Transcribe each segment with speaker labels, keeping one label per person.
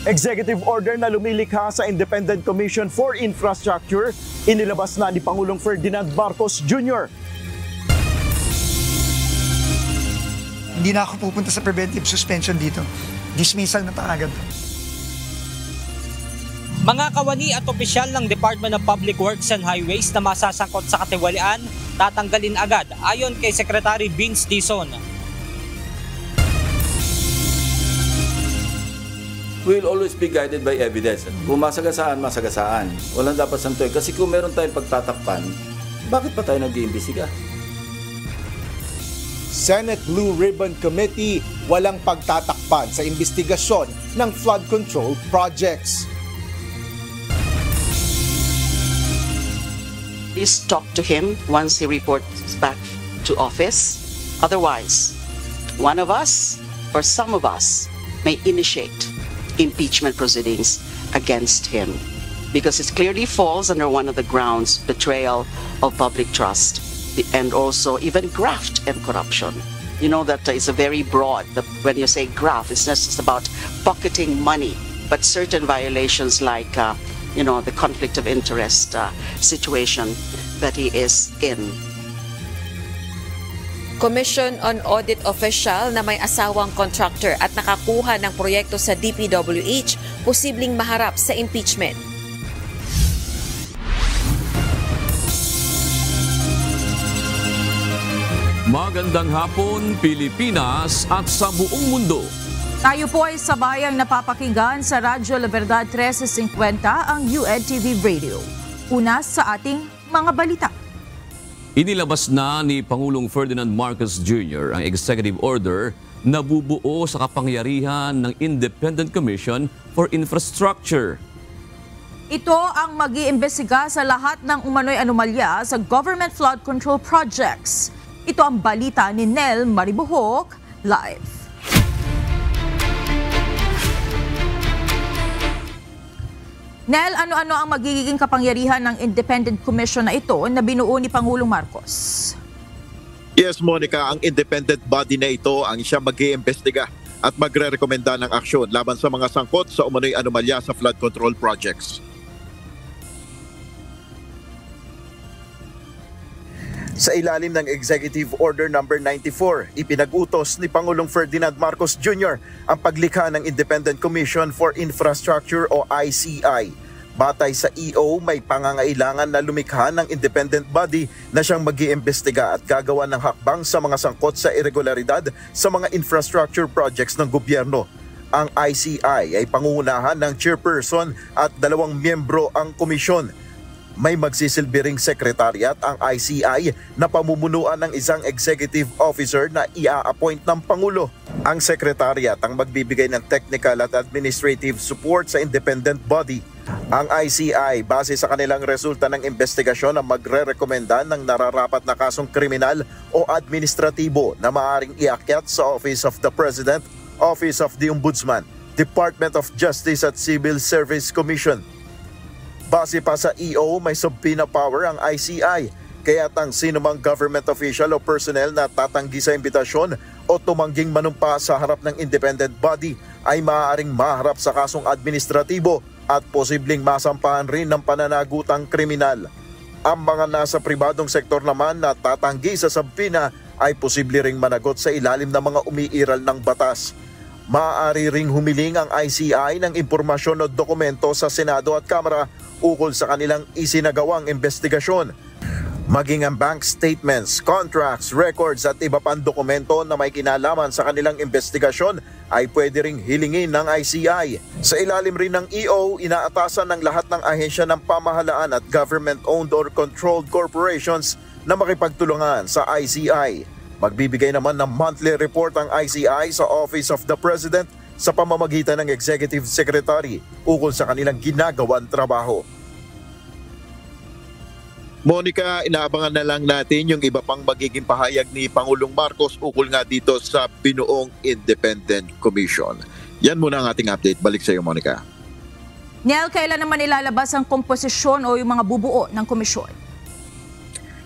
Speaker 1: Executive order na lumilikha sa Independent Commission for Infrastructure, inilabas na ni Pangulong Ferdinand Marcos Jr.
Speaker 2: Hindi na ako pupunta sa preventive suspension dito. Dismissal na agad.
Speaker 3: Mga kawani at opisyal ng Department of Public Works and Highways na masasangkot sa katiwalian, tatanggalin agad ayon kay Secretary Vince Dizon.
Speaker 4: We will always be guided by evidence. Kung masagasaan, masagasaan. Walang dapat santoy. Kasi kung meron tayong pagtatakpan, bakit pa tayo nag-iimbestiga?
Speaker 5: Senate Blue Ribbon Committee walang pagtatakpan sa investigasyon ng flood control projects.
Speaker 6: Please talk to him once he reports back to office. Otherwise, one of us or some of us may initiate impeachment proceedings against him because it clearly falls under one of the grounds, betrayal of public trust and also even graft and corruption. You know that it's a very broad, when you say graft, it's not just about pocketing money, but certain violations like the conflict of interest situation that he is in.
Speaker 7: Commission on Audit official na may asawang contractor at nakakuha ng proyekto sa DPWH, posibleng maharap sa impeachment.
Speaker 8: Magandang hapon, Pilipinas at sa buong mundo.
Speaker 9: Tayo po ay sabayang napapakinggan sa Radyo La Verdad 1350 ang UNTV Radio. Una sa ating mga balita.
Speaker 8: Inilabas na ni Pangulong Ferdinand Marcos Jr. ang executive order na bubuo sa kapangyarihan ng Independent Commission for Infrastructure.
Speaker 9: Ito ang mag-iimbestiga sa lahat ng umano'y anomalya sa government flood control projects. Ito ang balita ni Nel Maribuhok, live. Nel, ano-ano ang magiging kapangyarihan ng Independent Commission na ito na binuo ni Pangulong Marcos?
Speaker 10: Yes, Monica, ang independent body na ito ang siya mag-iimbestiga at magre-rekomenda ng aksyon laban sa mga sangkot sa umano'y anomalya sa flood control projects.
Speaker 1: Sa ilalim ng Executive Order No. 94, ipinag-utos ni Pangulong Ferdinand Marcos Jr. ang paglikha ng Independent Commission for Infrastructure o ICI. Batay sa EO, may pangangailangan na lumikha ng independent body na siyang mag-iimbestiga at gagawa ng hakbang sa mga sangkot sa irregularidad sa mga infrastructure projects ng gobyerno. Ang ICI ay pangungunahan ng chairperson at 2 miyembro ang komisyon. May magsisilbing sekretariat ang ICI na pamumunuan ng isang executive officer na ia-appoint ng Pangulo. Ang sekretariat ang magbibigay ng technical at administrative support sa independent body. Ang ICI, base sa kanilang resulta ng investigasyon, ang magre-rekomenda ng nararapat na kasong kriminal o administratibo na maaaring iakyat sa Office of the President, Office of the Ombudsman, Department of Justice at Civil Service Commission. Base pa sa EO, may subpoena power ang ICI, kaya't ang sinumang government official o personnel na tatanggi sa imbitasyon o tumangging manumpa sa harap ng independent body ay maaaring maharap sa kasong administratibo at posibleng masampahan rin ng pananagutang kriminal. Ang mga nasa pribadong sektor naman na tatanggi sa subpoena ay posible ring managot sa ilalim ng mga umiiral ng batas. Maaari ring humiling ang ICI ng impormasyon o dokumento sa Senado at Kamara ukol sa kanilang isinagawang investigasyon. Maging ang bank statements, contracts, records at iba pang dokumento na may kinalaman sa kanilang investigasyon ay pwede ring hilingin ng ICI. Sa ilalim rin ng EO, inaatasan ng lahat ng ahensya ng pamahalaan at government-owned or controlled corporations na makipagtulungan sa ICI. Magbibigay naman ng monthly report ang ICI sa Office of the President sa pamamagitan ng Executive Secretary ukol sa kanilang ginagawang trabaho.
Speaker 10: Monica, inaabangan na lang natin yung iba pang magiging pahayag ni Pangulong Marcos ukol nga dito sa binuong Independent Commission. Yan muna ang ating update. Balik sa iyo, Monica.
Speaker 9: Nel, kailan naman ilalabas ang komposisyon o yung mga bubuo ng komisyon?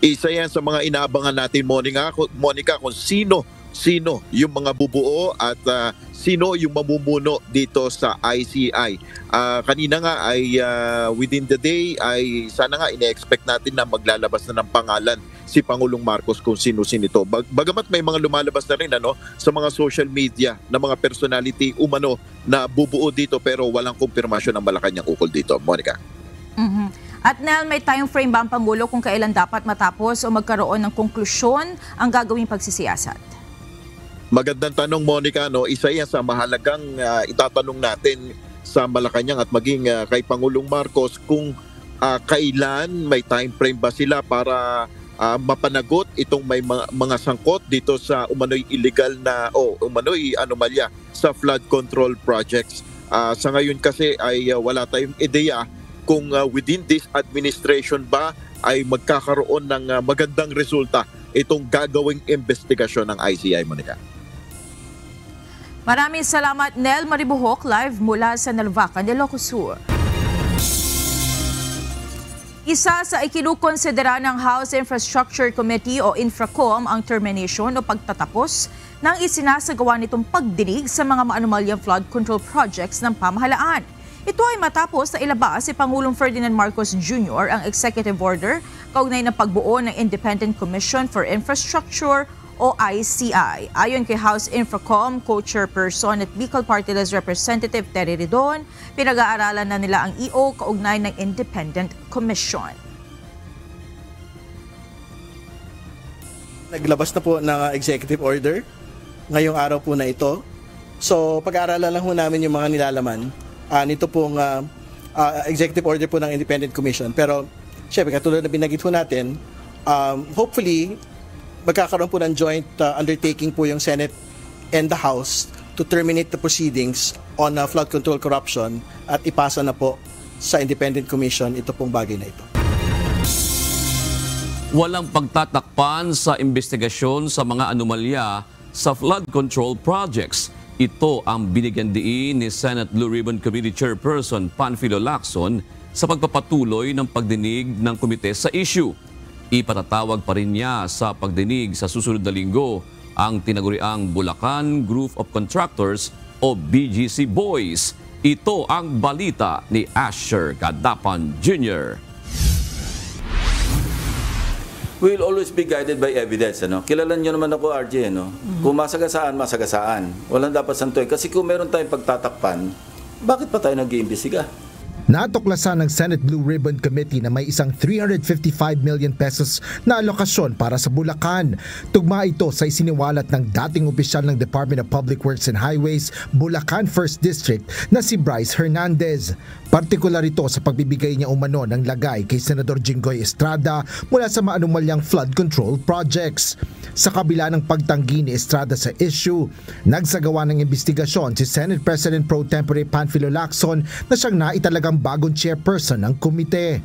Speaker 10: Isa yan sa mga inaabangan natin, Monica, kung sino sino yung mga bubuo at sino yung mamumuno dito sa ICI. Kanina nga ay within the day ay sana nga ine-expect natin na maglalabas na ng pangalan si Pangulong Marcos kung sino-sino ito. Bagamat may mga lumalabas na rin sa mga social media na mga personality umano na bubuo dito pero walang kumpirmasyon ng Malacanang ukol dito. Monica.
Speaker 9: At Nel, may time frame ba ang Pangulo kung kailan dapat matapos o magkaroon ng konklusyon ang gagawing pagsisiyasat?
Speaker 10: Magandang tanong, Monica. Isa yan sa mahalagang itatanong natin sa Malacanang at maging kay Pangulong Marcos kung kailan, may time frame ba sila para mapanagot itong may mga sangkot dito sa umano'y illegal na umano'y anomalya sa flood control projects. Sa ngayon kasi ay wala tayong ideya kung within this administration ba ay magkakaroon ng magandang resulta itong gagawing investigasyon ng ICI, Monica.
Speaker 9: Maraming salamat, Nel Maribuhok, live mula sa Nalvacan, Ilocos Sur. Isa sa ikinukonsidera ng House Infrastructure Committee o Infracom ang termination o pagtatapos ng isinasagawa nitong pagdinig sa mga maanumalyang flood control projects ng pamahalaan. Ito ay matapos na ilabas si Pangulong Ferdinand Marcos Jr. ang executive order kaugnay ng pagbuo ng Independent Commission for Infrastructure o ICI. Ayon kay House Infracom Co-Chairperson at Bicol Party List Representative Terry Ridon, pinag-aaralan na nila ang EO kaugnay ng Independent Commission.
Speaker 11: Naglabas na po ng executive order ngayong araw po na ito. So pag-aaralan lang po namin yung mga nilalaman nito pong executive order po ng Independent Commission. Pero syempre katulad na binanggit po natin, hopefully magkakaroon po ng joint undertaking po yung Senate and the House to terminate the proceedings on flood control corruption at ipasa na po sa Independent Commission ito pong bagay na ito.
Speaker 8: Walang pagtatakpan sa investigasyon sa mga anomalya sa flood control projects. Ito ang binigyan diin ni Senate Blue Ribbon Committee Chairperson Panfilo Lacson sa pagpapatuloy ng pagdinig ng komite sa issue. Ipatatawag pa rin niya sa pagdinig sa susunod na linggo ang tinaguriang Bulacan Group of Contractors o BGC Boys. Ito ang balita ni Asher Cadapan Jr.
Speaker 4: We'll always be guided by evidence. Kilala nyo naman ako, RJ. Kung masagasaan, masagasaan. Walang dapat santoy. Kasi kung meron tayong pagtatakpan, bakit pa tayo nag-iimbestiga?
Speaker 12: Natuklasan ng Senate Blue Ribbon Committee na may isang 355 million pesos na alokasyon para sa Bulacan. Tugma ito sa isiniwalat ng dating opisyal ng Department of Public Works and Highways, Bulacan 1st District na si Bryce Hernandez. Partikular ito sa pagbibigay niya umano ng lagay kay Senador Jinggoy Estrada mula sa maanumalyang flood control projects. Sa kabila ng pagtanggi ni Estrada sa issue, nagsagawa ng investigasyon si Senate President Pro Tempore Panfilo Lacson na siyang naitalagang bagong chairperson ng komite.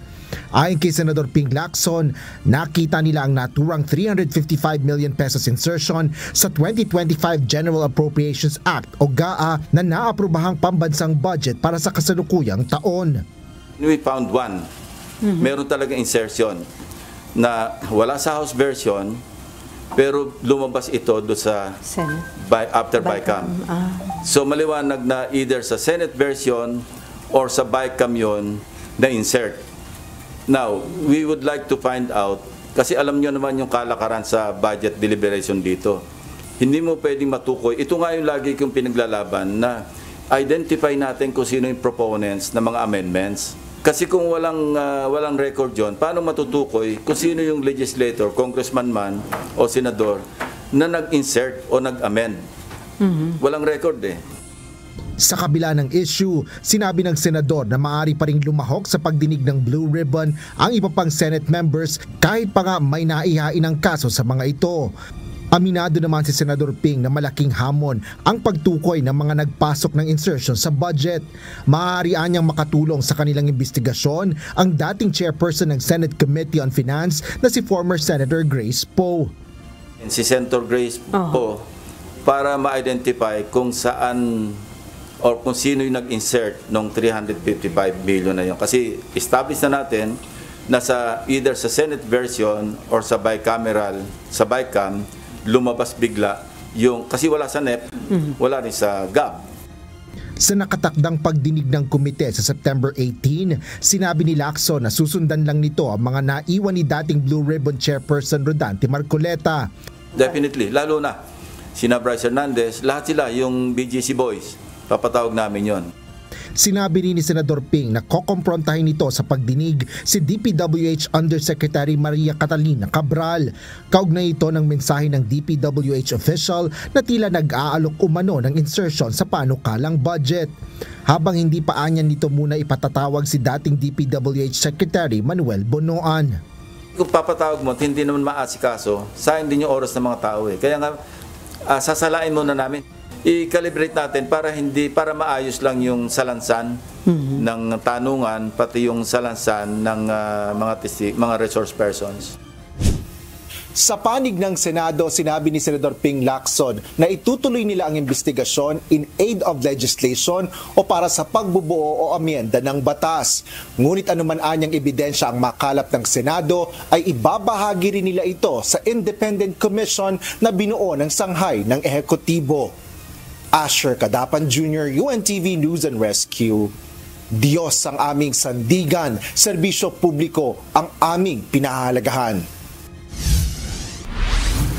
Speaker 12: Ayon kay Senador Ping Lacson, nakita nila ang naturang 355 million pesos insertion sa 2025 General Appropriations Act o GAA na naaprobahang pambansang budget para sa kasalukuyang taon.
Speaker 4: We found one. Meron talaga insertion na wala sa House version pero lumabas ito doon sa after BICAM. So maliwanag na either sa Senate version or sa BICAM yun na insert. Now, we would like to find out, kasi alam nyo naman yung kalakaran sa budget deliberation dito. Hindi mo pwedeng matukoy. Ito nga yung lagi kong pinaglalaban na identify natin kung sino yung proponents ng mga amendments. Kasi kung walang record yun, paano matutukoy kung sino yung legislator, congressman man o senador na nag-insert o nag-amend? Walang record eh.
Speaker 12: Sa kabila ng issue, sinabi ng senador na maaari pa ring lumahok sa pagdinig ng Blue Ribbon ang iba pang Senate members kahit pa nga may naihain ang kaso sa mga ito. Aminado naman si Senador Ping na malaking hamon ang pagtukoy ng mga nagpasok ng insertion sa budget. Maaari niyang makatulong sa kanilang investigasyon ang dating chairperson ng Senate Committee on Finance na si former Senator Grace Poe.
Speaker 4: Si Senator Grace Poe para ma-identify kung saan or kung sino yung nag-insert ng 355 billion na yun. Kasi establish na natin na sa either sa Senate version or sa bicameral, sa BICAM, lumabas bigla kasi wala sa NEP, wala rin sa GAB.
Speaker 12: Sa nakatakdang pagdinig ng komite sa September 18, sinabi ni Lacson na susundan lang nito ang mga naiwan ni dating Blue Ribbon Chairperson Rodante Marcoleta.
Speaker 4: Definitely, lalo na sina Bryce Hernandez, lahat sila, yung BGC Boys, papatawag namin yon.
Speaker 12: Sinabi rin ni Senador Ping na kokomprontahin nito sa pagdinig si DPWH Undersecretary Maria Catalina Cabral. Kaugnay ito ng mensahe ng DPWH official na tila nag-aalok umano ng insertion sa panukalang budget. Habang hindi pa anyan nito muna ipatatawag si dating DPWH Secretary Manuel Bonoan.
Speaker 4: Kung papatawag mo at hindi naman maasikaso, sayang din yung oras ng mga tao eh. Kaya nga, sasalain muna namin. I-calibrate natin para maayos lang yung salansan ng tanungan, pati yung salansan ng mga resource persons.
Speaker 5: Sa panig ng Senado, sinabi ni Senador Ping Lacson na itutuloy nila ang investigasyon in aid of legislation o para sa pagbubuo o amyenda ng batas. Ngunit anuman anyang ebidensya ang makalap ng Senado ay ibabahagi rin nila ito sa Independent Commission na binuo ng sanghay ng ehekutibo. Asher Cadapan Jr., UNTV News and Rescue. Diyos ang aming sandigan, serbisyo publiko ang aming pinahahalagahan.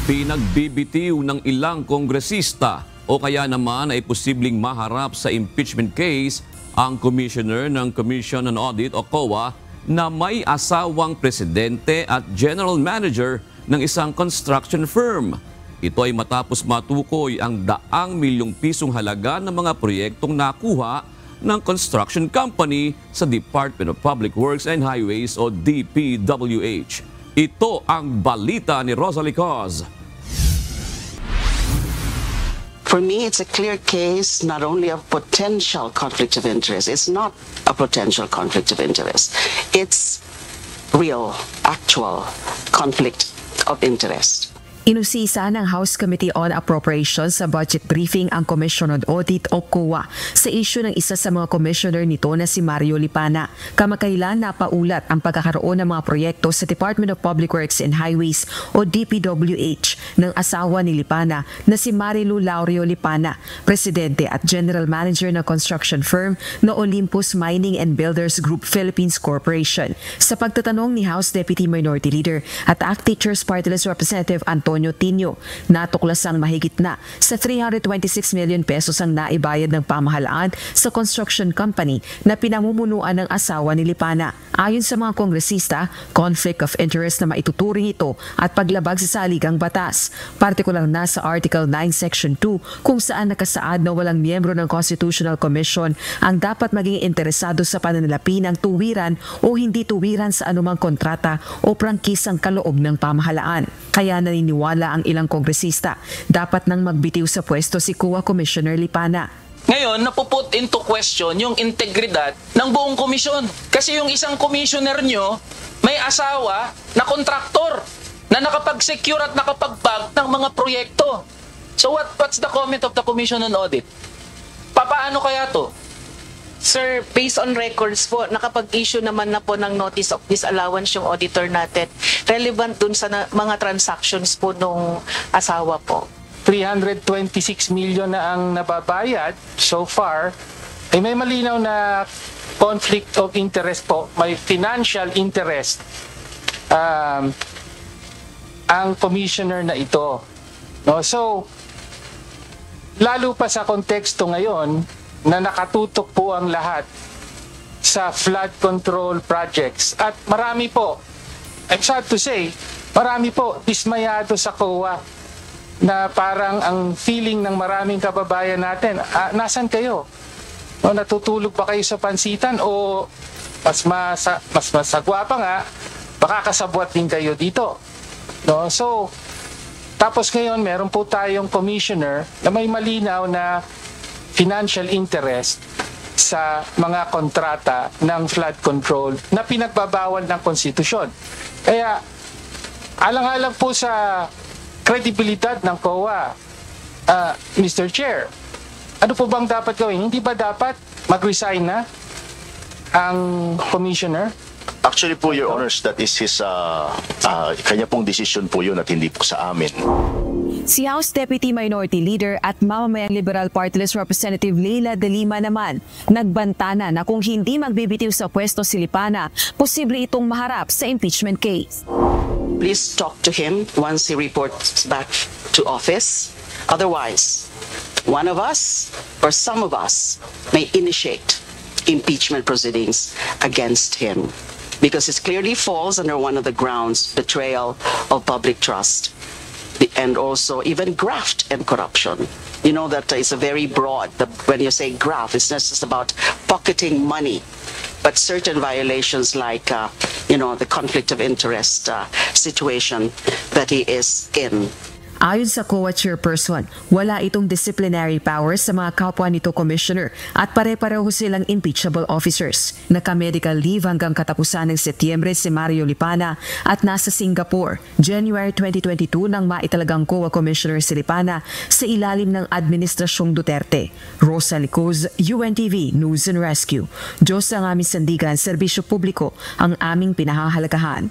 Speaker 8: Pinagbibitiw ng ilang kongresista o kaya naman ay posibleng maharap sa impeachment case ang Commissioner ng Commission on Audit o COA na may asawang presidente at general manager ng isang construction firm. Ito ay matapos matukoy ang daang milyong pisong halaga ng mga proyektong nakuha ng construction company sa Department of Public Works and Highways o DPWH. Ito ang balita ni Rosalie Cos.
Speaker 6: For me, it's a clear case not only of potential conflict of interest. It's not a potential conflict of interest. It's real, actual conflict of interest.
Speaker 13: Inusisa ng House Committee on Appropriations sa budget briefing ang Commission on Audit o COA sa issue ng isa sa mga commissioner nito na si Mario Lipana. Kamakailan napaulat ang pagkakaroon ng mga proyekto sa Department of Public Works and Highways o DPWH ng asawa ni Lipana na si Marilu Laurio Lipana, Presidente at General Manager ng construction firm na Olympus Mining and Builders Group Philippines Corporation. Sa pagtatanong ni House Deputy Minority Leader at ACT Teachers Party List Representative Antonio Tinio, natuklasang mahigit na sa 326 million pesos ang naibayad ng pamahalaan sa construction company na pinamumunuan ng asawa ni Lipana. Ayon sa mga kongresista, conflict of interest na maituturing ito at paglabag sa saligang batas, partikular na sa Article 9 Section 2 kung saan nakasaad na walang miyembro ng Constitutional Commission ang dapat maging interesado sa pananalapi ng tuwiran o hindi tuwiran sa anumang kontrata o prangkisang kaloob ng pamahalaan. Kaya naniniwala ang ilang kongresista, dapat nang magbitiw sa pwesto si COA Commissioner Lipana.
Speaker 14: Ngayon, napuput into question yung integridad ng buong komisyon. Kasi yung isang commissioner nyo, may asawa na kontraktor na nakapag-secure at nakapag-bag ng mga proyekto. So what's the comment of the Commission on Audit? Paano kaya to?
Speaker 15: Sir, based on records po, nakapag-issue naman na po ng notice of disallowance yung auditor natin. Relevant dun sa mga transactions po nung asawa po.
Speaker 14: 326 million na ang nababayad so far. Eh, may malinaw na conflict of interest po. May financial interest ang commissioner na ito. No? So, lalo pa sa konteksto ngayon, na nakatutok po ang lahat sa flood control projects. At marami po, I'm sad to say, marami po dismayado sa COA na parang ang feeling ng maraming kababayan natin, nasan kayo? O, natutulog ba kayo sa pansitan o mas masagwa pa nga, baka kasabwat din kayo dito. No? So, tapos ngayon meron po tayong commissioner na may malinaw na financial interest sa mga kontrata ng flood control na pinagbabawal ng konstitusyon. Kaya, alang-alang po sa kredibilidad ng COA, Mr. Chair, ano po bang dapat gawin? Hindi ba dapat mag-resign na ang commissioner?
Speaker 16: Actually po, Your Honors, that is his, kanya pong decision po yun at hindi po sa amin.
Speaker 13: Si House Deputy Minority Leader at mamamayang Liberal Party List Representative Leila De Lima naman nagbantana na kung hindi magbibitiw sa pwesto si Lipana, posible itong maharap sa impeachment case.
Speaker 6: Please talk to him once he reports back to office. Otherwise, one of us or some of us may initiate impeachment proceedings against him because it clearly falls under one of the grounds, betrayal of public trust. And also even graft and corruption. You know that it's a very broad, when you say graft, it's not just about pocketing money, but certain violations like, the conflict of interest situation that he is in.
Speaker 13: Ayon sa COA chairperson, wala itong disciplinary powers sa mga kapwa nito commissioner at pare-pareho silang impeachable officers. Naka-medical leave hanggang katapusan ng Setyembre si Mario Lipana at nasa Singapore. January 2022 nang maitalagang COA commissioner si Lipana sa ilalim ng Administrasyong Duterte. Rosa Licoz, UNTV News and Rescue. Diyos ang aming sandigan, serbisyo publiko ang aming pinahahalagahan.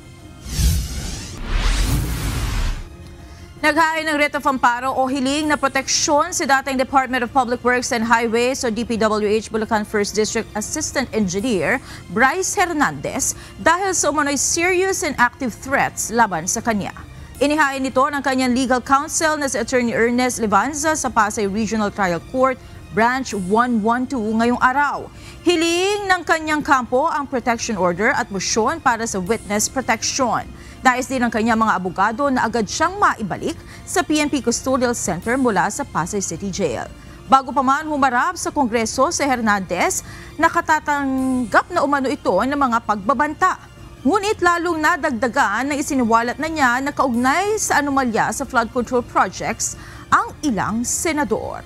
Speaker 9: Naghain ng writ of amparo o hiling na proteksyon si dating Department of Public Works and Highways o DPWH Bulacan 1st District Assistant Engineer Bryce Hernandez dahil sa umano'y serious and active threats laban sa kanya. Inihain nito ng kanyang legal counsel na si Attorney Ernest Levanza sa Pasay Regional Trial Court, Branch 112 ngayong araw. Hiling ng kanyang kampo ang protection order at motion para sa witness protection. Nais din ng kanyang mga abogado na agad siyang maibalik sa PNP Custodial Center mula sa Pasay City Jail. Bago pa man humarap sa Kongreso si Hernandez, nakatatanggap na umano ito ng mga pagbabanta. Ngunit lalong nadagdagan na isiniwalat na niya na kaugnay sa anomalya sa flood control projects ang ilang senador.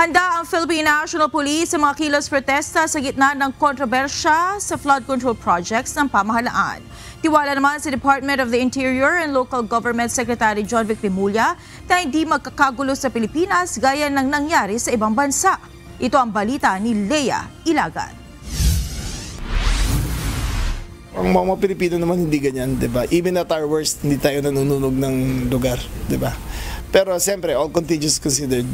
Speaker 9: Handa ang Philippine National Police sa mga kilos protesta sa gitna ng kontrobersya sa flood control projects ng pamahalaan. Tiwala naman sa Department of the Interior and Local Government Secretary John Vic Rimulya na hindi magkakagulo sa Pilipinas gaya ng nangyari sa ibang bansa. Ito ang balita ni Lea Ilagan.
Speaker 11: Ang mga Pilipino naman hindi ganyan, 'di ba? Even at our worst, hindi tayo nanununog ng lugar, 'di ba? Pero siyempre, all contingencies considered,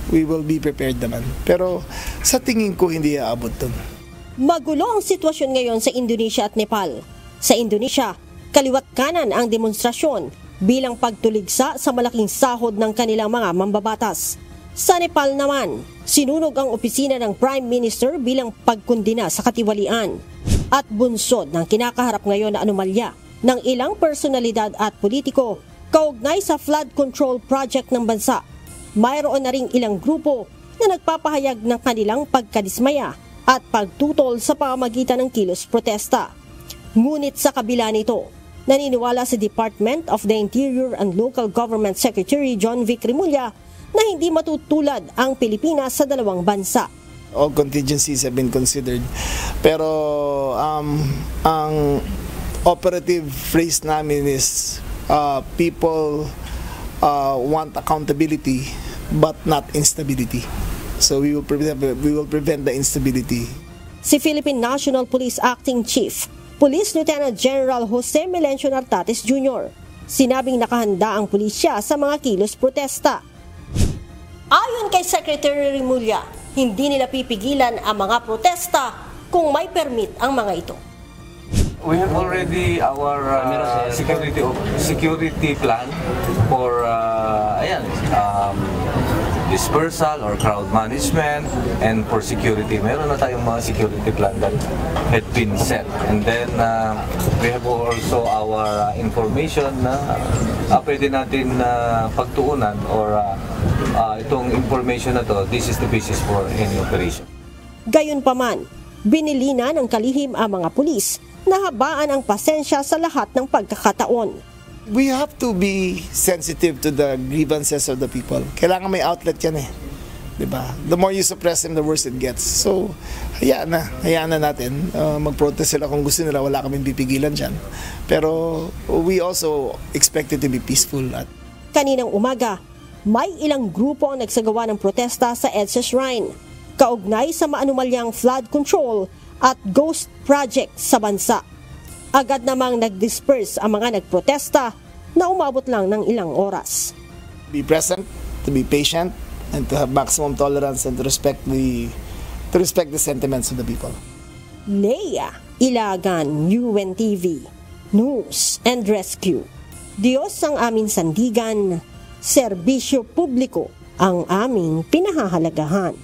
Speaker 11: we will be prepared naman. Pero sa tingin ko, hindi aabot dun.
Speaker 16: Magulo ang sitwasyon ngayon sa Indonesia at Nepal. Sa Indonesia, kaliwat kanan ang demonstrasyon bilang pagtuligsa sa malaking sahod ng kanilang mga mambabatas. Sa Nepal naman, sinunog ang opisina ng Prime Minister bilang pagkundina sa katiwalian at bunsod ng kinakaharap ngayon na anomalya ng ilang personalidad at politiko kaugnay sa flood control project ng bansa. Mayroon na ring ilang grupo na nagpapahayag ng kanilang pagkadismaya at pagtutol sa pamamagitan ng kilos protesta. Ngunit sa kabila nito, naniniwala sa Department of the Interior and Local Government Secretary John Vic Rimulya na hindi matutulad ang Pilipinas sa dalawang bansa.
Speaker 11: All contingencies have been considered. Pero ang operative phrase namin is people want accountability but not instability. So we will prevent the instability.
Speaker 16: Si Philippine National Police Acting Chief, Police Lieutenant General Jose Melencio Nartates Jr., sinabing nakahanda ang pulisya sa mga kilos protesta. Ayon kay Secretary Rimulya, hindi nila pipigilan ang mga protesta kung may permit ang mga ito.
Speaker 17: We have already our security plan for dispersal or crowd management, and for security. Meron na tayong mga security plan that had been set. And then we have also our information na pwede natin pagtuunan or itong information na to, this is the basis for any operation.
Speaker 16: Gayunpaman, binilina ng kalihim ang mga pulis na habaan ang pasensya sa lahat ng pagkakataon.
Speaker 11: We have to be sensitive to the grievances of the people. Kailangan may outlet yan eh. Diba? The more you suppress them, the worse it gets. So, hayaan na natin. Mag-protest sila kung gusto nila, wala kaming pipigilan dyan. Pero we also expect it to be peaceful.
Speaker 16: Kaninang umaga, may ilang grupo ang nagsagawa ng protesta sa EDSA Shrine, kaugnay sa maanumalyang flood control at ghost project sa bansa. Agad namang nag-disperse ang mga nagprotesta na umabot lang ng ilang oras.
Speaker 18: Be present, to be patient, and to have maximum tolerance and to respect the sentiments of the people.
Speaker 16: Leia Ilagan, UNTV, News and Rescue. Diyos ang aming sandigan, serbisyo publiko ang aming pinahahalagahan.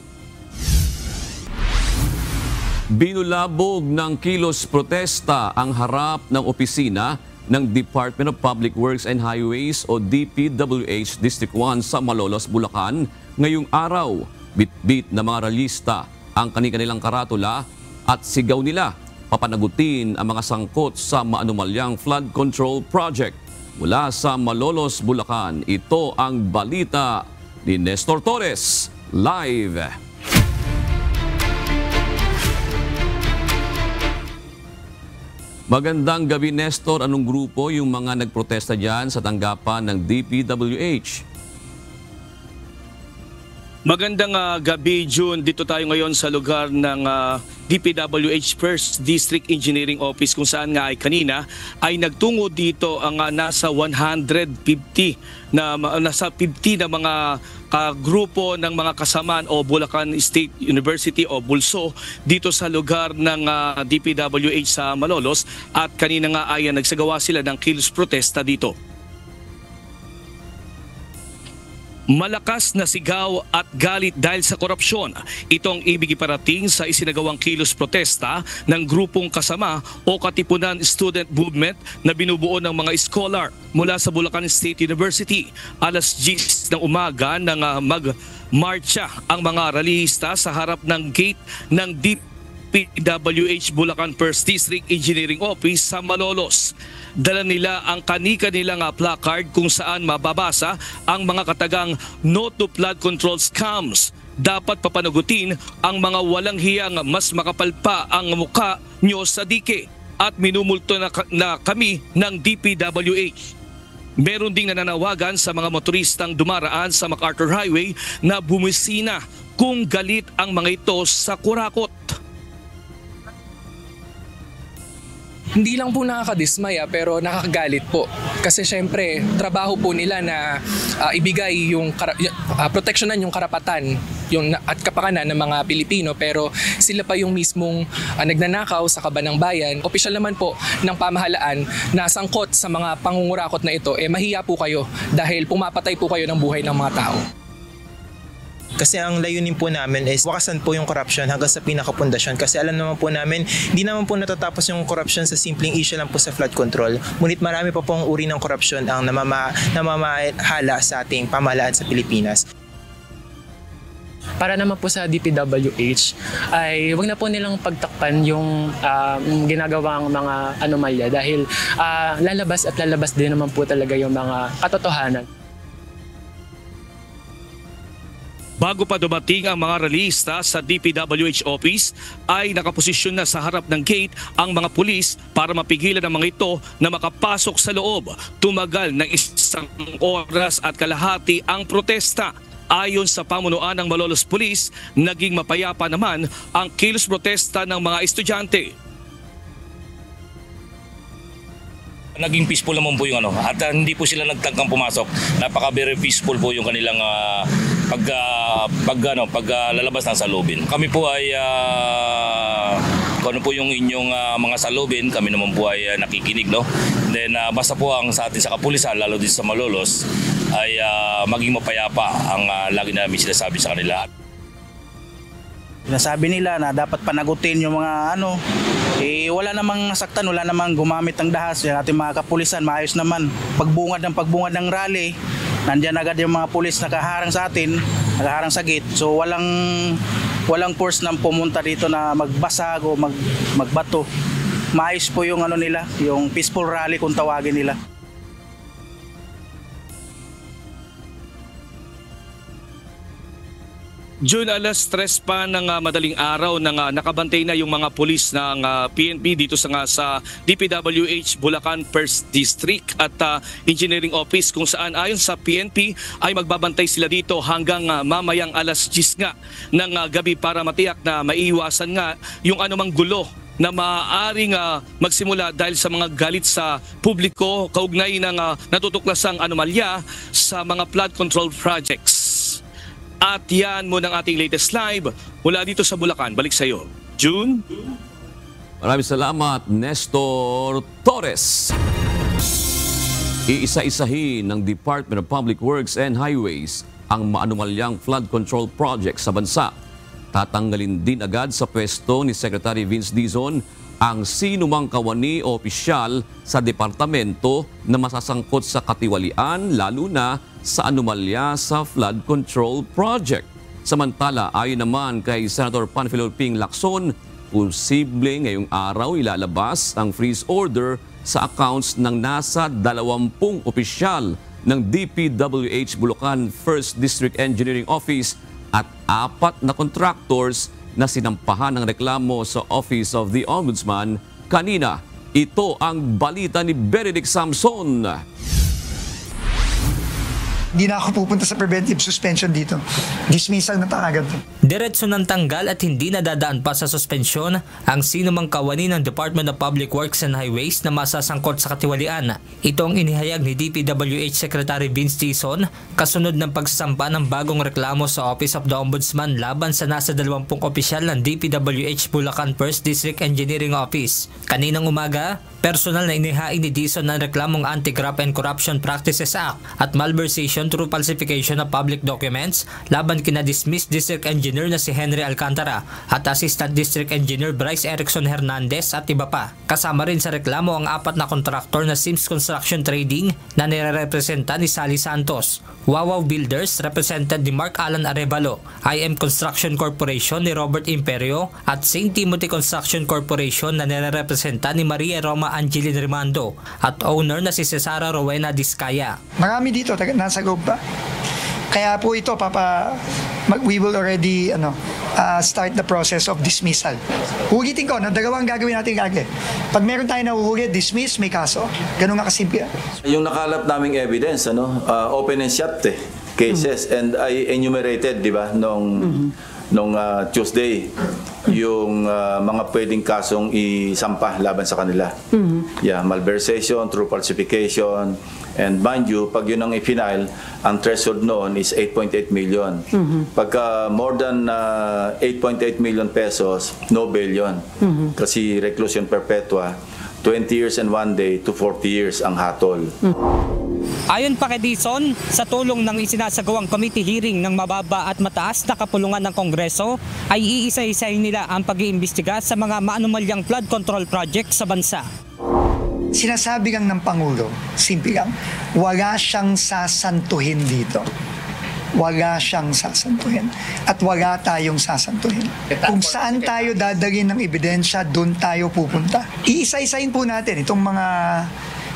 Speaker 8: Binulabog ng kilos protesta ang harap ng opisina ng Department of Public Works and Highways o DPWH District 1 sa Malolos, Bulacan ngayong araw. Bit-bit na mga ralista ang kanilang karatula at sigaw nila papanagutin ang mga sangkot sa maanumalyang flood control project. Mula sa Malolos, Bulacan, ito ang balita ni Nestor Torres, live. Magandang gabi, Nestor. Anong grupo yung mga nagprotesta dyan sa tanggapan ng DPWH?
Speaker 19: Magandang gabi, June. Dito tayo ngayon sa lugar ng DPWH 1st District Engineering Office kung saan nga ay kanina ay nagtungo dito ang nasa 150 na mga grupo ng mga kasamaan o Bulacan State University o BULSO dito sa lugar ng DPWH sa Malolos at kanina nga ay nagsagawa sila ng kilos protesta dito. Malakas na sigaw at galit dahil sa korupsyon. Itong ibig iparating sa isinagawang kilos protesta ng grupong kasama o Katipunan Student Movement na binubuo ng mga scholar mula sa Bulacan State University. Alas 10 ng umaga nang magmarcha ang mga rallyista sa harap ng gate ng DPWH Bulacan 1st District Engineering Office sa Malolos. Dala nila ang kani-kanilang placard kung saan mababasa ang mga katagang No to Flood Control Scams. Dapat papanagutin ang mga walang hiyang mas makapal pa ang mukha nyo sa dike at minumulto na kami ng DPWH. Meron ding nananawagan sa mga motoristang dumaraan sa MacArthur Highway na bumisina kung galit ang mga ito sa kurakot.
Speaker 20: Hindi lang po nakakadismaya pero nakakagalit po. Kasi syempre, trabaho po nila na ibigay yung proteksyonan yung karapatan at kapakanan ng mga Pilipino pero sila pa yung mismong nagnanakaw sa kaban ng bayan. Opisyal naman po ng pamahalaan na sangkot sa mga pangungurakot na ito, mahiya po kayo dahil pumapatay po kayo ng buhay ng mga tao.
Speaker 21: Kasi ang layunin po namin is wakasan po yung corruption hanggang sa pinakapundasyon. Kasi alam naman po namin, hindi naman po natatapos yung corruption sa simpleng issue lang po sa flood control. Ngunit marami pa pong uri ng corruption ang namamahala sa ating pamahalaan sa Pilipinas.
Speaker 22: Para naman po sa DPWH ay wag na po nilang pagtakpan yung ginagawang mga anomalya dahil lalabas at lalabas din naman po talaga yung mga katotohanan.
Speaker 19: Bago pa dumating ang mga rallyista sa DPWH office ay nakaposisyon na sa harap ng gate ang mga pulis para mapigilan ang mga ito na makapasok sa loob. Tumagal ng 1 oras at kalahati ang protesta. Ayon sa pamunuan ng Malolos Police, naging mapayapa naman ang kilos protesta ng mga estudyante.
Speaker 23: Naging peaceful naman po yung at hindi po sila nagtangkang pumasok. Very peaceful po yung kanilang paglalabas ng salubin. Kami po ay kung ano po yung inyong mga salubin, kami naman po ay nakikinig, no? Then basta po ang sa atin sa kapulisan, lalo din sa Malolos, ay maging mapayapa ang lagi namin sinasabi sa kanila.
Speaker 24: Sinasabi nila na dapat panagutin yung mga wala namang nasaktan, wala namang gumamit ng dahas. Yung ating mga kapulisan, maayos naman. Pagbungad ng rally, nandyan agad yung mga pulis nakaharang sa atin, nakaharang sa gate. So walang force nang pumunta dito na magbasag o magbato. Maayos po yung nila, yung peaceful rally kung tawagin nila.
Speaker 19: June, alas 3 pa ng madaling araw nang nakabantay na yung mga pulis ng PNP dito sa DPWH Bulacan 1st District at Engineering Office kung saan ayon sa PNP ay magbabantay sila dito hanggang mamayang alas 10 nga ng gabi para matiyak na maiiwasan nga yung anumang gulo na maaaring magsimula dahil sa mga galit sa publiko kaugnay ng natutuklasang anomalya sa mga flood control projects. At yan muna ang ating latest live mula dito sa Bulacan. Balik sa iyo, June.
Speaker 8: Maraming salamat, Nestor Torres. Iisa-isahin ng Department of Public Works and Highways ang maanumalyang flood control project sa bansa. Tatanggalin din agad sa pwesto ni Secretary Vince Dizon ang sinumang kawani o opisyal sa departamento na masasangkot sa katiwalian, lalo na sa anomalya sa flood control project. Samantala, ayon naman kay Senator Panfilo Ping Lacson, posible ngayong araw ilalabas ang freeze order sa accounts ng nasa 20 opisyal ng DPWH Bulacan 1st District Engineering Office at 4 na contractors na sinampahan ng reklamo sa Office of the Ombudsman kanina. Ito ang balita ni Benedict Samson.
Speaker 1: Hindi na ako pupunta sa preventive suspension dito. Dismissal na agad.
Speaker 2: Diretso ng tanggal at hindi nadadaan pa sa suspensyon ang sinumang kawani ng Department of Public Works and Highways na masasangkot sa katiwalian. Ito ang inihayag ni DPWH Secretary Vince Dizon kasunod ng pagsasampa ng bagong reklamo sa Office of the Ombudsman laban sa nasa 20 opisyal ng DPWH Bulacan 1st District Engineering Office. Kaninang umaga, personal na inihain ni Dizon ang reklamong Anti-Graft and Corruption Practices Act at malversation through falsification of public documents laban kina dismissed District Engineer na si Henry Alcantara at Assistant District Engineer Bryce Erickson Hernandez at iba pa. Kasama rin sa reklamo ang 4 na kontraktor na Sims Construction Trading na nirerepresenta ni Sally Santos, Wawaw Builders represented ni Mark Alan Arevalo, IM Construction Corporation ni Robert Imperio at St. Timothy Construction Corporation na nirerepresenta ni Maria Roma Angeline Rimando at owner na si Cesara Rowena Discaya.
Speaker 1: Marami dito, nasa loob pa. Kaya po ito, we will already start the process of dismissal. Hugitin ko, dalawang gagawin natin lagi. Pag meron tayo nahuhuli, dismiss, may kaso. Ganun nga kasimple.
Speaker 4: Yung nakalap naming evidence, open and shut cases, and I enumerated, di ba, nung Tuesday, yung mga pwedeng kasong isampa laban sa kanila. Yeah, malversation, true falsification, and mind you, pag yun ang i-final, ang threshold noon is 8.8 million. Pagka more than 8.8 million pesos, no bail yun. Kasi reclusion perpetua, 20 years and 1 day to 40 years ang hatol.
Speaker 3: Ayon pa kay Dizon, sa tulong ng isinasagawang committee hearing ng mababa at mataas na kapulungan ng Kongreso, ay iisa-isahin nila ang pag-iimbestiga sa mga maanumalyang flood control project sa bansa.
Speaker 1: Sinasabi lang ng Pangulo, simple lang, wala siyang sasantuhin dito. Wala siyang sasantuhin. At wala tayong sasantuhin. Kung saan tayo dadalhin ng ebidensya, doon tayo pupunta. Iisa-isahin po natin itong mga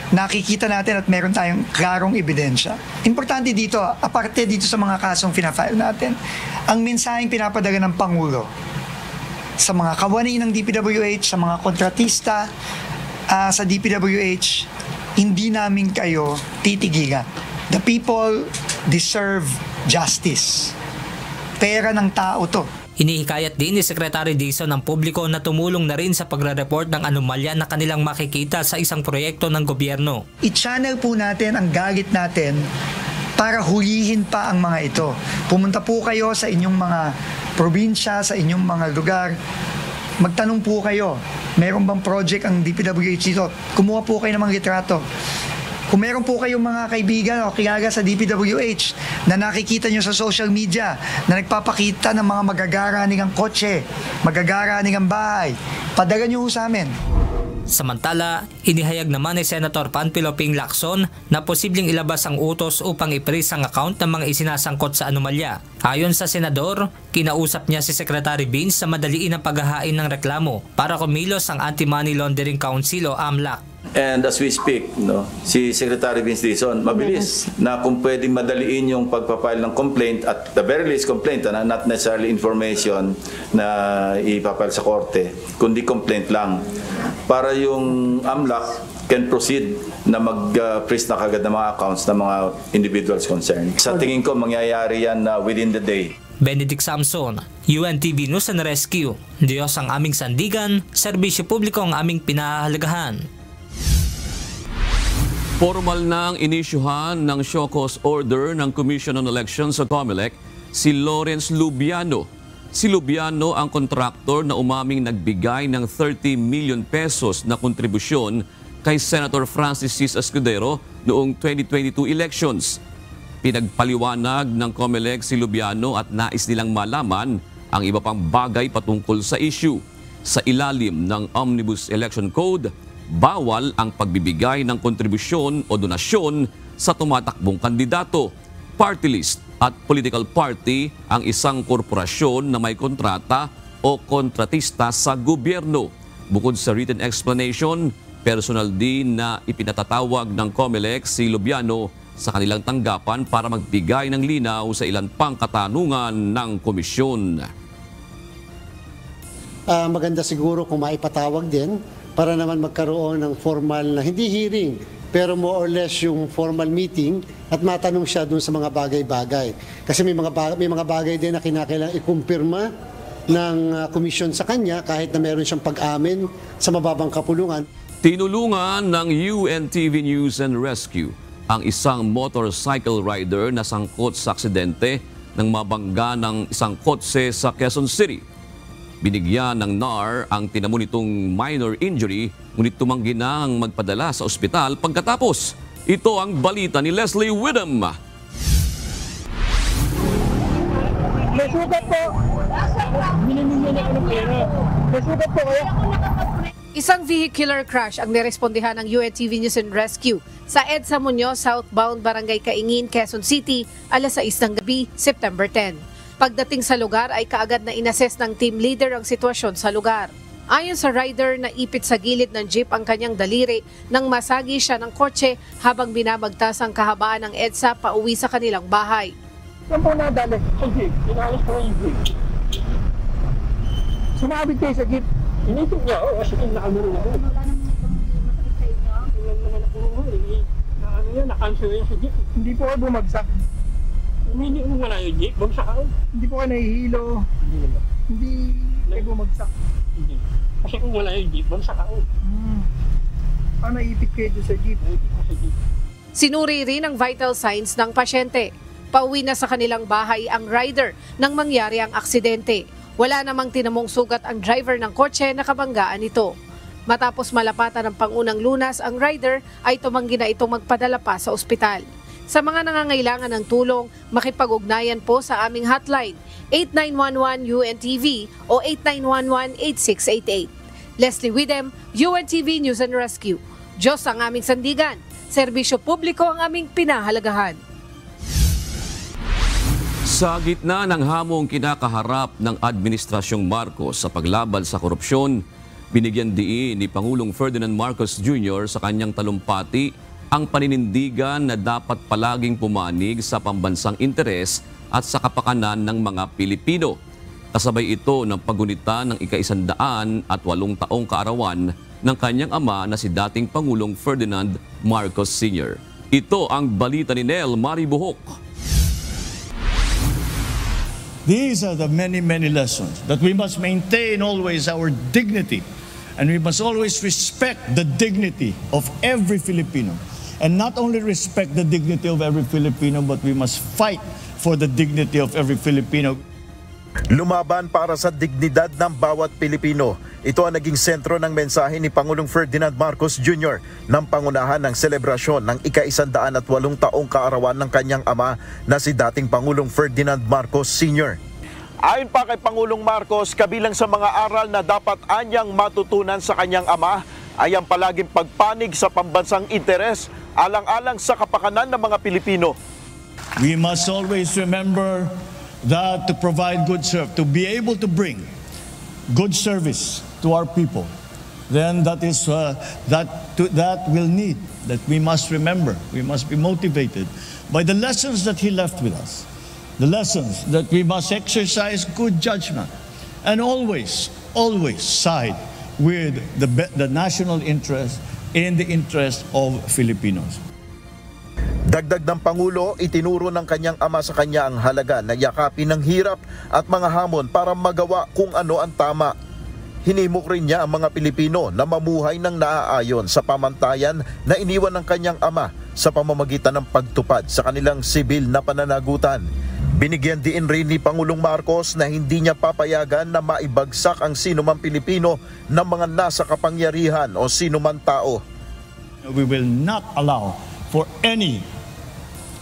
Speaker 1: nakikita natin at meron tayong klarong ebidensya. Importante dito, aparte dito sa mga kasong pinafile natin, ang mensaheng pinapadala ng Pangulo sa mga kawani ng DPWH, sa mga kontratista, sa DPWH, hindi namin kayo titigilan. The people deserve justice. Pera ng tao to.
Speaker 2: Inihikayat din ni Secretary Dizon ang publiko na tumulong na rin sa pagre-report ng anomalya na kanilang makikita sa isang proyekto ng gobyerno.
Speaker 1: I-channel po natin ang galit natin para hulihin pa ang mga ito. Pumunta po kayo sa inyong mga probinsya, sa inyong mga lugar. Magtanong po kayo, meron bang project ang DPWH dito? Kumuha po kayo ng mga litrato. Kung meron po kayong mga kaibigan o kilala sa DPWH na nakikita nyo sa social media na nagpapakita ng mga magagara nilang kotse, magagara nilang bahay, padala nyo sa amin.
Speaker 2: Samantala, inihayag naman ni Senator Panfilo Ping Lacson na posibleng ilabas ang utos upang i-freeze ang account ng mga isinasangkot sa anomalya. Ayon sa senador, kinausap niya si Secretary Vince sa madaliin ang paghahain ng reklamo para kumilos ang Anti-Money Laundering Council o AMLAC.
Speaker 4: And as we speak, si Secretary Vince Dizon, mabilis na kung pwedeng madaliin yung pagpapile ng complaint at the very least complaint, not necessarily information na ipapile sa korte, kundi complaint lang. Para yung AMLAC can proceed na mag-freeze na kagad ng mga accounts ng mga individuals concerned. Sa tingin ko, mangyayari yan within the day.
Speaker 2: Benedict Samson, UNTV News and Rescue. Diyos ang aming sandigan, serbisyo publiko ang aming pinahahalagahan.
Speaker 8: Formal nang inisyuhan ng show cause order ng Commission on Elections sa COMELEC si Lawrence Lubiano. Si Lubiano ang kontraktor na umaming nagbigay ng 30 million pesos na kontribusyon kay Senator Francis C. Escudero noong 2022 elections. Pinagpaliwanag ng COMELEC si Lubiano at nais nilang malaman ang iba pang bagay patungkol sa issue. Sa ilalim ng Omnibus Election Code, bawal ang pagbibigay ng kontribusyon o donasyon sa tumatakbong kandidato, party list at political party ang isang korporasyon na may kontrata o kontratista sa gobyerno. Bukod sa written explanation, personal din na ipinatatawag ng COMELEC si Lubiano sa kanilang tanggapan para magbigay ng linaw sa ilan pang katanungan ng komisyon.
Speaker 5: Maganda siguro kung maipatawag din para naman magkaroon ng formal na hindi hearing pero more or less yung formal meeting at matanong siya dun sa mga bagay-bagay. Kasi may mga bagay din na kinakailangan ikumpirma ng komisyon sa kanya kahit na meron siyang pag-amin sa mababang kapulungan.
Speaker 8: Tinulungan ng UNTV News and Rescue ang isang motorcycle rider na sangkot sa aksidente nang mabangga ng isang kotse sa Quezon City. Binigyan ng NAR ang tinamo nitong minor injury, ngunit tumanggi nang magpadala sa ospital pagkatapos. Ito ang balita ni Leslie Widom.
Speaker 7: May sugat po. Binimigyan ako ng pera. May sugat po kaya.
Speaker 10: Isang vehicular crash ang nirespondihan ng UNTV News and Rescue sa EDSA Muñoz southbound Barangay Kaingin, Quezon City, alas 6 ng gabi, September 10. Pagdating sa lugar ay kaagad na inassess ng team leader ang sitwasyon sa lugar. Ayon sa rider, naipit sa gilid ng jeep ang kanyang daliri nang masagi siya ng kotse habang binabagtas ang kahabaan ng EDSA pauwi sa kanilang bahay.
Speaker 7: Saan po nadali? Sa jeep. Inalis ko yung jeep. Sumabit kayo sa jeep. Initip niya ako kasi nakamuro ako. Wala naman masakit sa inyo? Wala naman ako na-cancel yun sa jeep. Hindi po ako bumagsak. Hindi mo wala yung jeep, bagsak ako. Hindi po kayo nahihilo. Hindi kayo bumagsak. Hindi. Kasi kung wala yung jeep, bagsak ako. Paano naipit kayo doon sa jeep? Naipit ko sa jeep.
Speaker 10: Sinuri rin ang vital signs ng pasyente. Pauwi na sa kanilang bahay ang rider nang mangyari ang aksidente. Wala namang tinamong sugat ang driver ng kotse na kabanggaan ito. Matapos malapatan ng pangunang lunas, ang rider ay tumanggi na itong magpadala pa sa ospital. Sa mga nangangailangan ng tulong, makipag-ugnayan po sa aming hotline 8911-UNTV o 8911-8688. Leslie Widem, UNTV News and Rescue. Diyos ang aming sandigan, serbisyo publiko ang aming pinahalagahan.
Speaker 8: Sa gitna ng hamong kinakaharap ng Administrasyong Marcos sa paglaban sa korupsyon, binigyan diin ni Pangulong Ferdinand Marcos Jr. sa kanyang talumpati ang paninindigan na dapat palaging pumanig sa pambansang interes at sa kapakanan ng mga Pilipino. Kasabay ito ng paggunita ng ika-108 taong kaarawan ng kanyang ama na si dating Pangulong Ferdinand Marcos Sr. Ito ang balita ni Nel Maribuhok.
Speaker 12: These are the many, many lessons that we must maintain always our dignity, and we must always respect the dignity of every Filipino. And not only respect the dignity of every Filipino, but we must fight for the dignity of every Filipino.
Speaker 25: Lumaban para sa dignidad ng bawat Pilipino. Ito ang naging sentro ng mensahe ni Pangulong Ferdinand Marcos Jr. ng pangunahan ng selebrasyon ng ika-108 taong kaarawan ng kanyang ama na si dating Pangulong Ferdinand Marcos Sr. Ayon pa kay Pangulong Marcos, kabilang sa mga aral na dapat anyang matutunan sa kanyang ama ay ang palaging pagpanig sa pambansang interes alang-alang sa kapakanan ng mga Pilipino.
Speaker 12: We must always remember that to provide good service, to be able to bring good service to our people, then that is that will need, that we must remember, we must be motivated by the lessons that he left with us, the lessons that we must exercise good judgment and always side with the national interest in the interest of Filipinos.
Speaker 25: Dagdag ng Pangulo, itinuro ng kanyang ama sa kanya ang halaga na yakapin ng hirap at mga hamon para magawa kung ano ang tama. Hinimok rin niya ang mga Pilipino na mamuhay ng naaayon sa pamantayan na iniwan ng kanyang ama sa pamamagitan ng pagtupad sa kanilang sibil na pananagutan. Binigyan din rin ni Pangulong Marcos na hindi niya papayagan na maibagsak ang sinumang Pilipino ng mga nasa kapangyarihan o sinumang tao.
Speaker 12: We will not allow for any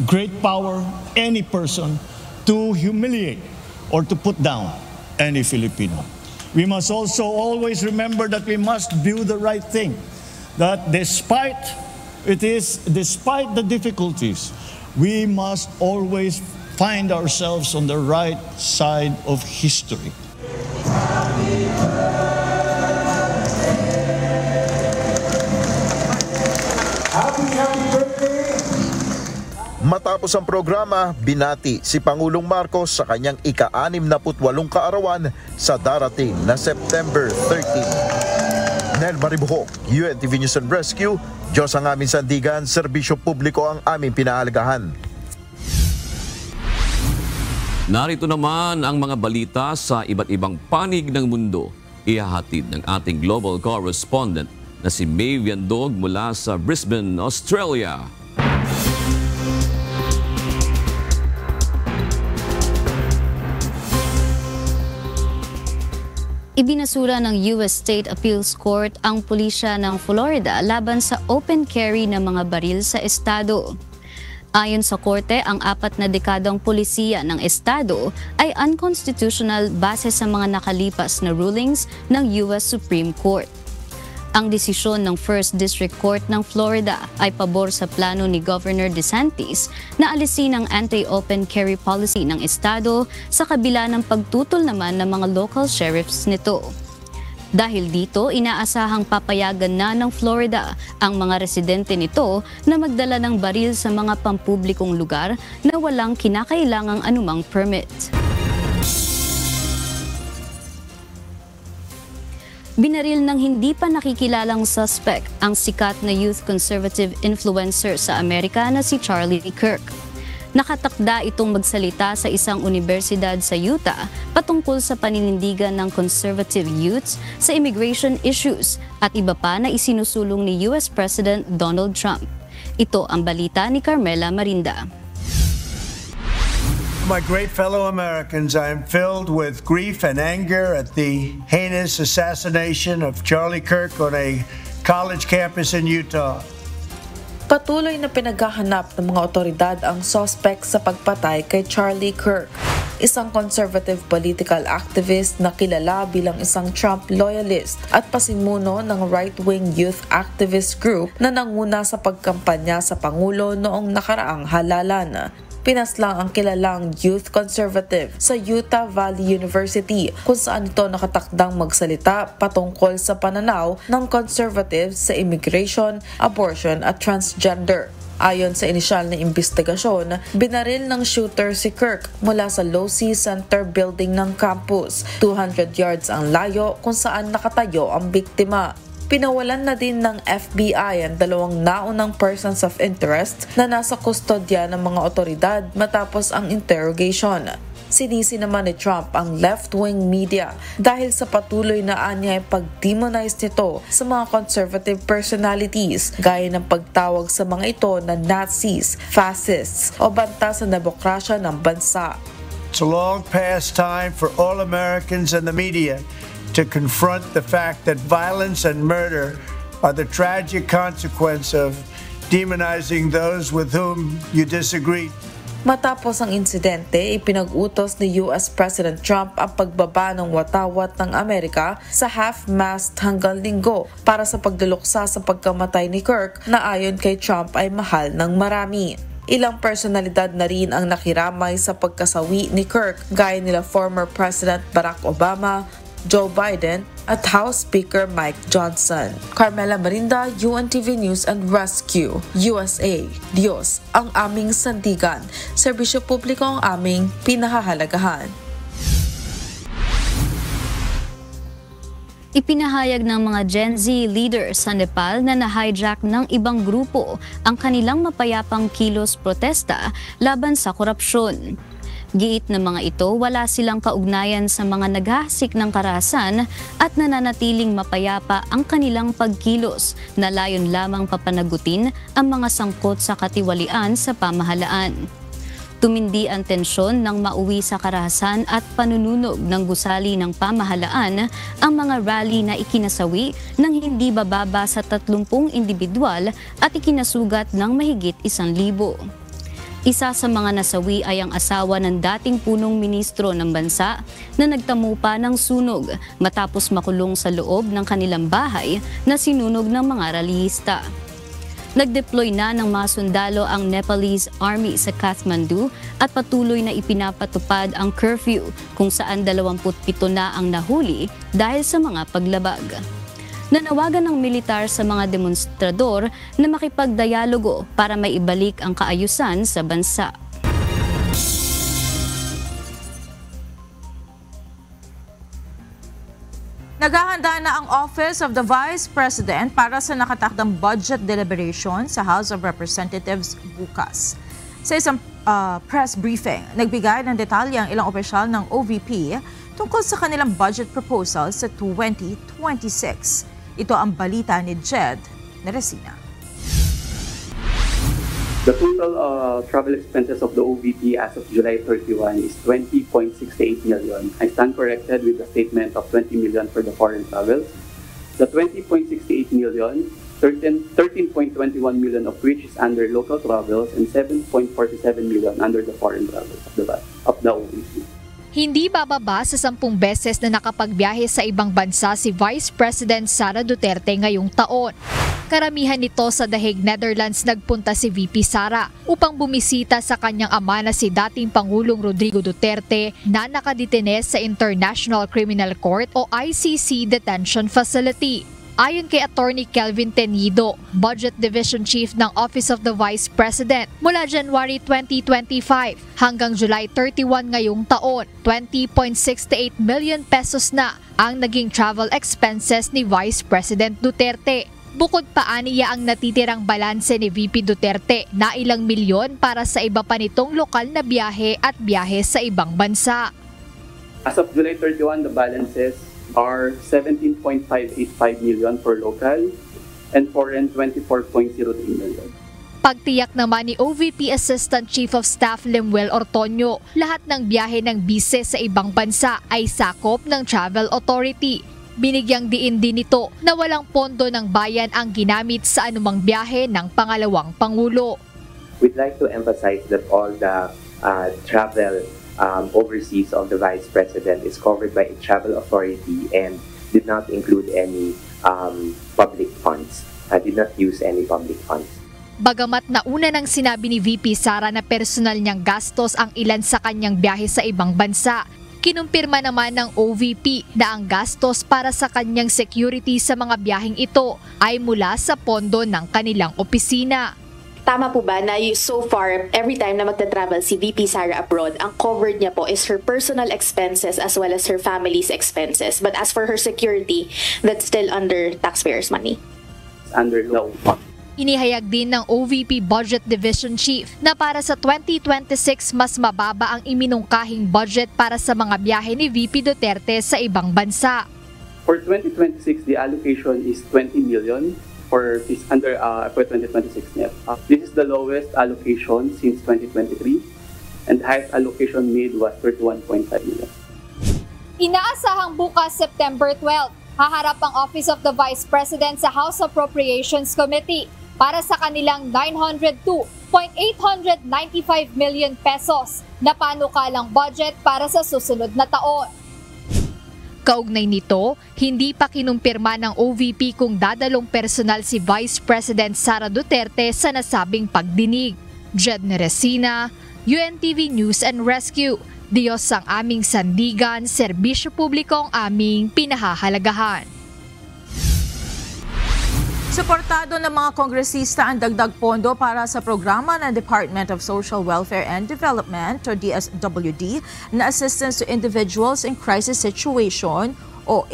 Speaker 12: great power, any person to humiliate or to put down any Filipino. We must also always remember that we must do the right thing. That despite the difficulties, we must always find ourselves on the right side of history.
Speaker 25: Matapos ang programa, binati si Pangulong Marcos sa kanyang ika-68 kaarawan sa darating na September 13. Nel Maribuhok, UNTV News and Rescue, Diyos ang aming sandigan, serbisyo publiko ang aming pinahalagahan.
Speaker 8: Narito naman ang mga balita sa iba't ibang panig ng mundo. Ihahatid ng ating global correspondent na si May Viandog mula sa Brisbane, Australia.
Speaker 6: Ibinasura ng US State Appeals Court ang pulisya ng Florida laban sa open carry ng mga baril sa estado. Ayon sa korte, ang 4 na dekadang pulisiya ng estado ay unconstitutional base sa mga nakalipas na rulings ng US Supreme Court. Ang desisyon ng First District Court ng Florida ay pabor sa plano ni Governor DeSantis na alisin ang anti-open carry policy ng estado sa kabila ng pagtutol naman ng mga local sheriffs nito. Dahil dito, inaasahang papayagan na ng Florida ang mga residente nito na magdala ng baril sa mga pampublikong lugar na walang kinakailangang anumang permit. Binaril ng hindi pa nakikilalang suspect ang sikat na youth conservative influencer sa Amerika na si Charlie Kirk. Nakatakda itong magsalita sa isang universidad sa Utah patungkol sa paninindigan ng conservative youths sa immigration issues at iba pa na isinusulong ni US President Donald Trump. Ito ang balita ni Carmela Marinda.
Speaker 9: My great fellow Americans, I am filled with grief and anger at the heinous assassination of Charlie Kirk on a college campus in Utah.
Speaker 13: Patuloy na pinaghahanap ng mga otoridad ang suspect sa pagpatay kay Charlie Kirk, isang conservative political activist na kilala bilang isang Trump loyalist at pasimuno ng right-wing youth activist group na nanguna sa pagkampanya sa Pangulo noong nakaraang halalan. Pinaslang ang kilalang youth conservative sa Utah Valley University kung saan ito nakatakdang magsalita patungkol sa pananaw ng conservative sa immigration, abortion at transgender. Ayon sa inisyal na investigasyon, binaril ng shooter si Kirk mula sa Losee Center building ng campus. 200 yards ang layo kung saan nakatayo ang biktima. Pinawalan na din ng FBI ang 2 naunang persons of interest na nasa kustodya ng mga otoridad matapos ang interrogation. Sinisi naman ni Trump ang left-wing media dahil sa patuloy na anyay pag-demonize nito sa mga conservative personalities gaya ng pagtawag sa mga ito na Nazis, fascists o banta sa demokrasya ng bansa.
Speaker 9: It's a long past time for all Americans and the media to confront the fact that violence and murder are the tragic consequence of demonizing those with whom you disagree.
Speaker 13: Matapos ang insidente, ipinag-utos ni US President Trump ang pagbaba ng watawat ng Amerika sa half-mast hanggang Linggo para sa pagduluksa sa pagkamatay ni Kirk na ayon kay Trump ay mahal ng marami. Ilang personalidad na rin ang nakiramay sa pagkasawi ni Kirk gaya nila former President Barack Obama, Joe Biden at House Speaker Mike Johnson. Carmela Marinda, UNTV News and Rescue, USA. Diyos ang aming sandigan. Serbisyo publiko ang aming pinahahalagahan.
Speaker 6: Ipinahayag ng mga Gen Z leaders sa Nepal na na-hijack ng ibang grupo ang kanilang mapayapang kilos protesta laban sa korupsyon. Giit ng mga ito, wala silang kaugnayan sa mga naghahasik ng karahasan at nananatiling mapayapa ang kanilang pagkilos na layon lamang papanagutin ang mga sangkot sa katiwalian sa pamahalaan. Tumindi ang tensyon nang mauwi sa karahasan at panununog ng gusali ng pamahalaan ang mga rally na ikinasawi ng hindi bababa sa 30 individual at ikinasugat ng mahigit 1,000. Isa sa mga nasawi ay ang asawa ng dating punong ministro ng bansa na nagtamo pa ng sunog matapos makulong sa loob ng kanilang bahay na sinunog ng mga rallyista. Nag-deploy na ng mga sundalo ang Nepalese Army sa Kathmandu at patuloy na ipinapatupad ang curfew kung saan 27 na ang nahuli dahil sa mga paglabag. Nanawagan ng militar sa mga demonstrador na makipagdialogo para maibalik ang kaayusan sa bansa.
Speaker 11: Naghahanda na ang Office of the Vice President para sa nakatakdang budget deliberation sa House of Representatives bukas. Sa isang press briefing, nagbigay ng detalye ang ilang opisyal ng OVP tungkol sa kanilang budget proposal sa 2026. Ito ang balita ni Jed Neresina.
Speaker 14: The total travel expenses of the OVP as of July 31 is 20.68 million. I stand corrected with the statement of 20 million for the foreign travels. The 20.68 million, 13.21 million of which is under local travels and 7.47 million under the foreign travels of the OVP.
Speaker 15: Hindi bababa sa 10 beses na nakapagbiyahe sa ibang bansa si Vice President Sara Duterte ngayong taon. Karamihan nito sa The Hague, Netherlands nagpunta si VP Sara upang bumisita sa kanyang ama na si dating Pangulong Rodrigo Duterte na nakadetene sa International Criminal Court o ICC Detention Facility. Ayon kay Attorney Kelvin Tenido, Budget Division Chief ng Office of the Vice President, mula January 2025 hanggang July 31 ngayong taon, 20.68 million pesos na ang naging travel expenses ni Vice President Duterte. Bukod pa aniya ang natitirang balanse ni VP Duterte na ilang milyon para sa iba pa nitong lokal na biyahe at biyahe sa ibang bansa.
Speaker 14: As of July 31, the balances are 17.585 million for local and foreign 24.03 million.
Speaker 15: Pagtiyak naman ni OVP Assistant Chief of Staff Lemuel Ortonio, lahat ng biyahe ng bise sa ibang bansa ay sakop ng Travel Authority. Binigyang diin din nito na walang pondo ng bayan ang ginamit sa anumang biyahe ng pangalawang Pangulo.
Speaker 17: We'd like to emphasize that all the travel overseas of the Vice President is covered by a travel authority and did not include any public funds, did not use any public funds.
Speaker 15: Bagamat nauna nang sinabi ni VP Sara na personal niyang gastos ang ilan sa kanyang biyahe sa ibang bansa, kinumpirma naman ng OVP na ang gastos para sa kanyang security sa mga biyaheng ito ay mula sa pondo ng kanilang opisina.
Speaker 18: Tama po ba na so far, every time na magta-travel si VP Sara abroad, ang covered niya po is her personal expenses as well as her family's expenses. But as for her security, that's still under taxpayers' money.
Speaker 14: Under law.
Speaker 15: Inihayag din ng OVP Budget Division Chief na para sa 2026 mas mababa ang iminungkahing budget para sa mga biyahe ni VP Duterte sa ibang bansa.
Speaker 14: For 2026, the allocation is 20 million for 2026 net. This is the lowest allocation since 2023 and the highest allocation made was 31.5 million.
Speaker 15: Inaasahang bukas September 12, haharap ang Office of the Vice President sa House Appropriations Committee para sa kanilang 902.895 million pesos na panukalang budget para sa susunod na taon. Kaugnay nito, hindi pa kinumpirma ng OVP kung dadalong personal si Vice President Sara Duterte sa nasabing pagdinig. Jed Neresina, UNTV News and Rescue. Diyos ang aming sandigan, serbisyo publiko ang aming pinahahalagahan.
Speaker 11: Suportado ng mga kongresista ang dagdag pondo para sa programa ng Department of Social Welfare and Development o DSWD na Assistance to Individuals in Crisis Situation o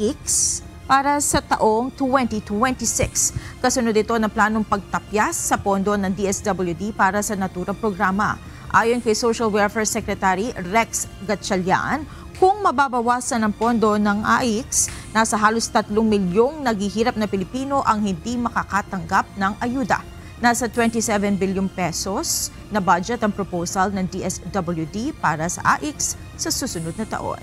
Speaker 11: AIX para sa taong 2026. Kasunod ito ng planong pagtapyas sa pondo ng DSWD para sa naturang programa. Ayon kay Social Welfare Secretary Rex Gatchalian, kung mababawasan ang pondo ng AIX, nasa halos 3 milyong naghihirap na Pilipino ang hindi makakatanggap ng ayuda. Nasa 27 bilyong pesos na budget ang proposal ng DSWD para sa AIX sa susunod na taon.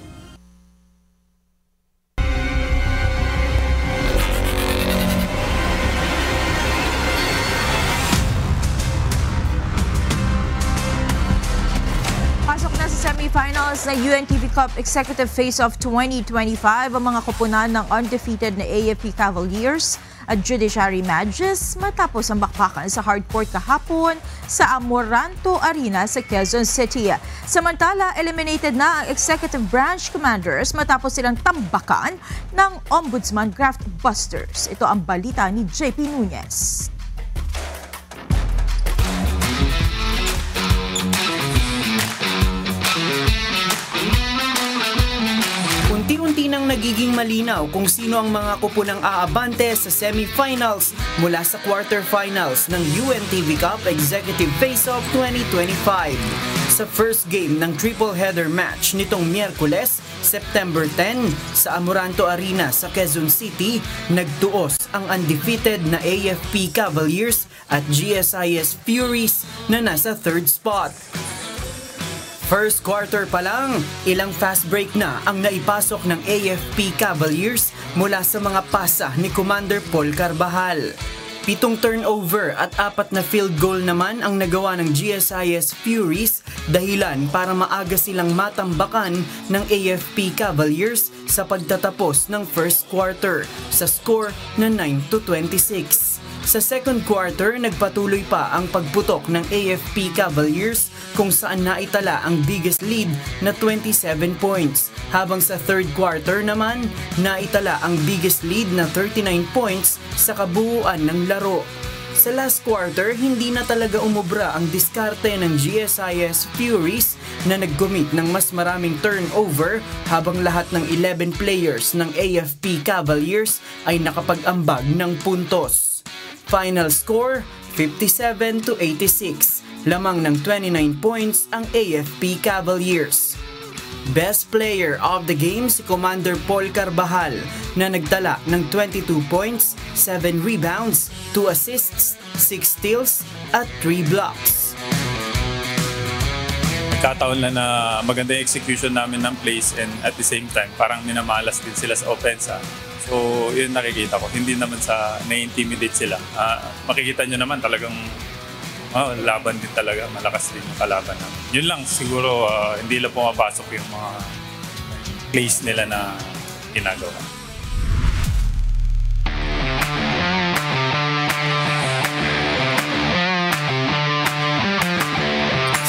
Speaker 11: Pasok na sa semifinals na UNTV Cup Executive Face-Off 2025 ang mga koponan ng undefeated na AFP Cavaliers at Judiciary Mages matapos ang bakbakan sa hardcourt kahapon sa Amoranto Arena sa Quezon City. Samantala, eliminated na ang Executive Branch Commanders matapos silang tambakan ng Ombudsman Graft Busters. Ito ang balita ni JP Nunez.
Speaker 16: Unti-unti nang nagiging malinaw kung sino ang mga kupunang aabante sa semifinals mula sa quarterfinals ng UNTV Cup Executive Face-Off 2025. Sa first game ng triple header match nitong Miyerkules, September 10 sa Amoranto Arena sa Quezon City, nagtuos ang undefeated na AFP Cavaliers at GSIS Furies na nasa third spot. First quarter pa lang, ilang fast break na ang naipasok ng AFP Cavaliers mula sa mga pasa ni Commander Paul Carbajal. 7 turnover at 4 na field goal naman ang nagawa ng GSIS Furies, dahilan para maaga silang matambakan ng AFP Cavaliers sa pagtatapos ng first quarter sa score na 9-26. Sa second quarter, nagpatuloy pa ang pagputok ng AFP Cavaliers kung saan naitala ang biggest lead na 27 points. Habang sa third quarter naman, naitala ang biggest lead na 39 points sa kabuuan ng laro. Sa last quarter, hindi na talaga umubra ang diskarte ng GSIS Furies na naggumit ng mas maraming turnover habang lahat ng 11 players ng AFP Cavaliers ay nakapag-ambag ng puntos. Final score, 57-86. Lamang ng 29 points ang AFP Cavaliers. Best player of the game si Commander Paul Carbajal na nagtala ng 22 points, 7 rebounds, 2 assists, 6 steals at 3 blocks.
Speaker 20: Nagkataon lang na maganda yung execution namin ng plays and at the same time parang minamalas din sila sa offense. So yun nakikita ko, hindi naman sa na-intimidate sila. Makikita nyo naman talagang laban din talaga, malakas din yung kalaban namin. Yun lang, siguro hindi lang pumapasok yung mga plays nila na ginagawa.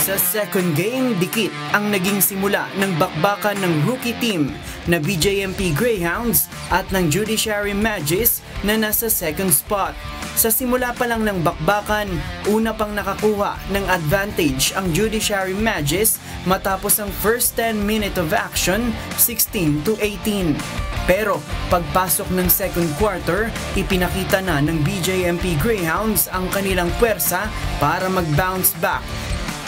Speaker 16: Sa second game, dikit ang naging simula ng bakbakan ng rookie team na BJMP Greyhounds at ng Judiciary Mages na nasa second spot. Sa simula pa lang ng bakbakan, una pang nakakuha ng advantage ang Judiciary Mages matapos ang first 10 minutes of action, 16-18. Pero pagpasok ng second quarter, ipinakita na ng BJMP Greyhounds ang kanilang puwersa para mag-bounce back.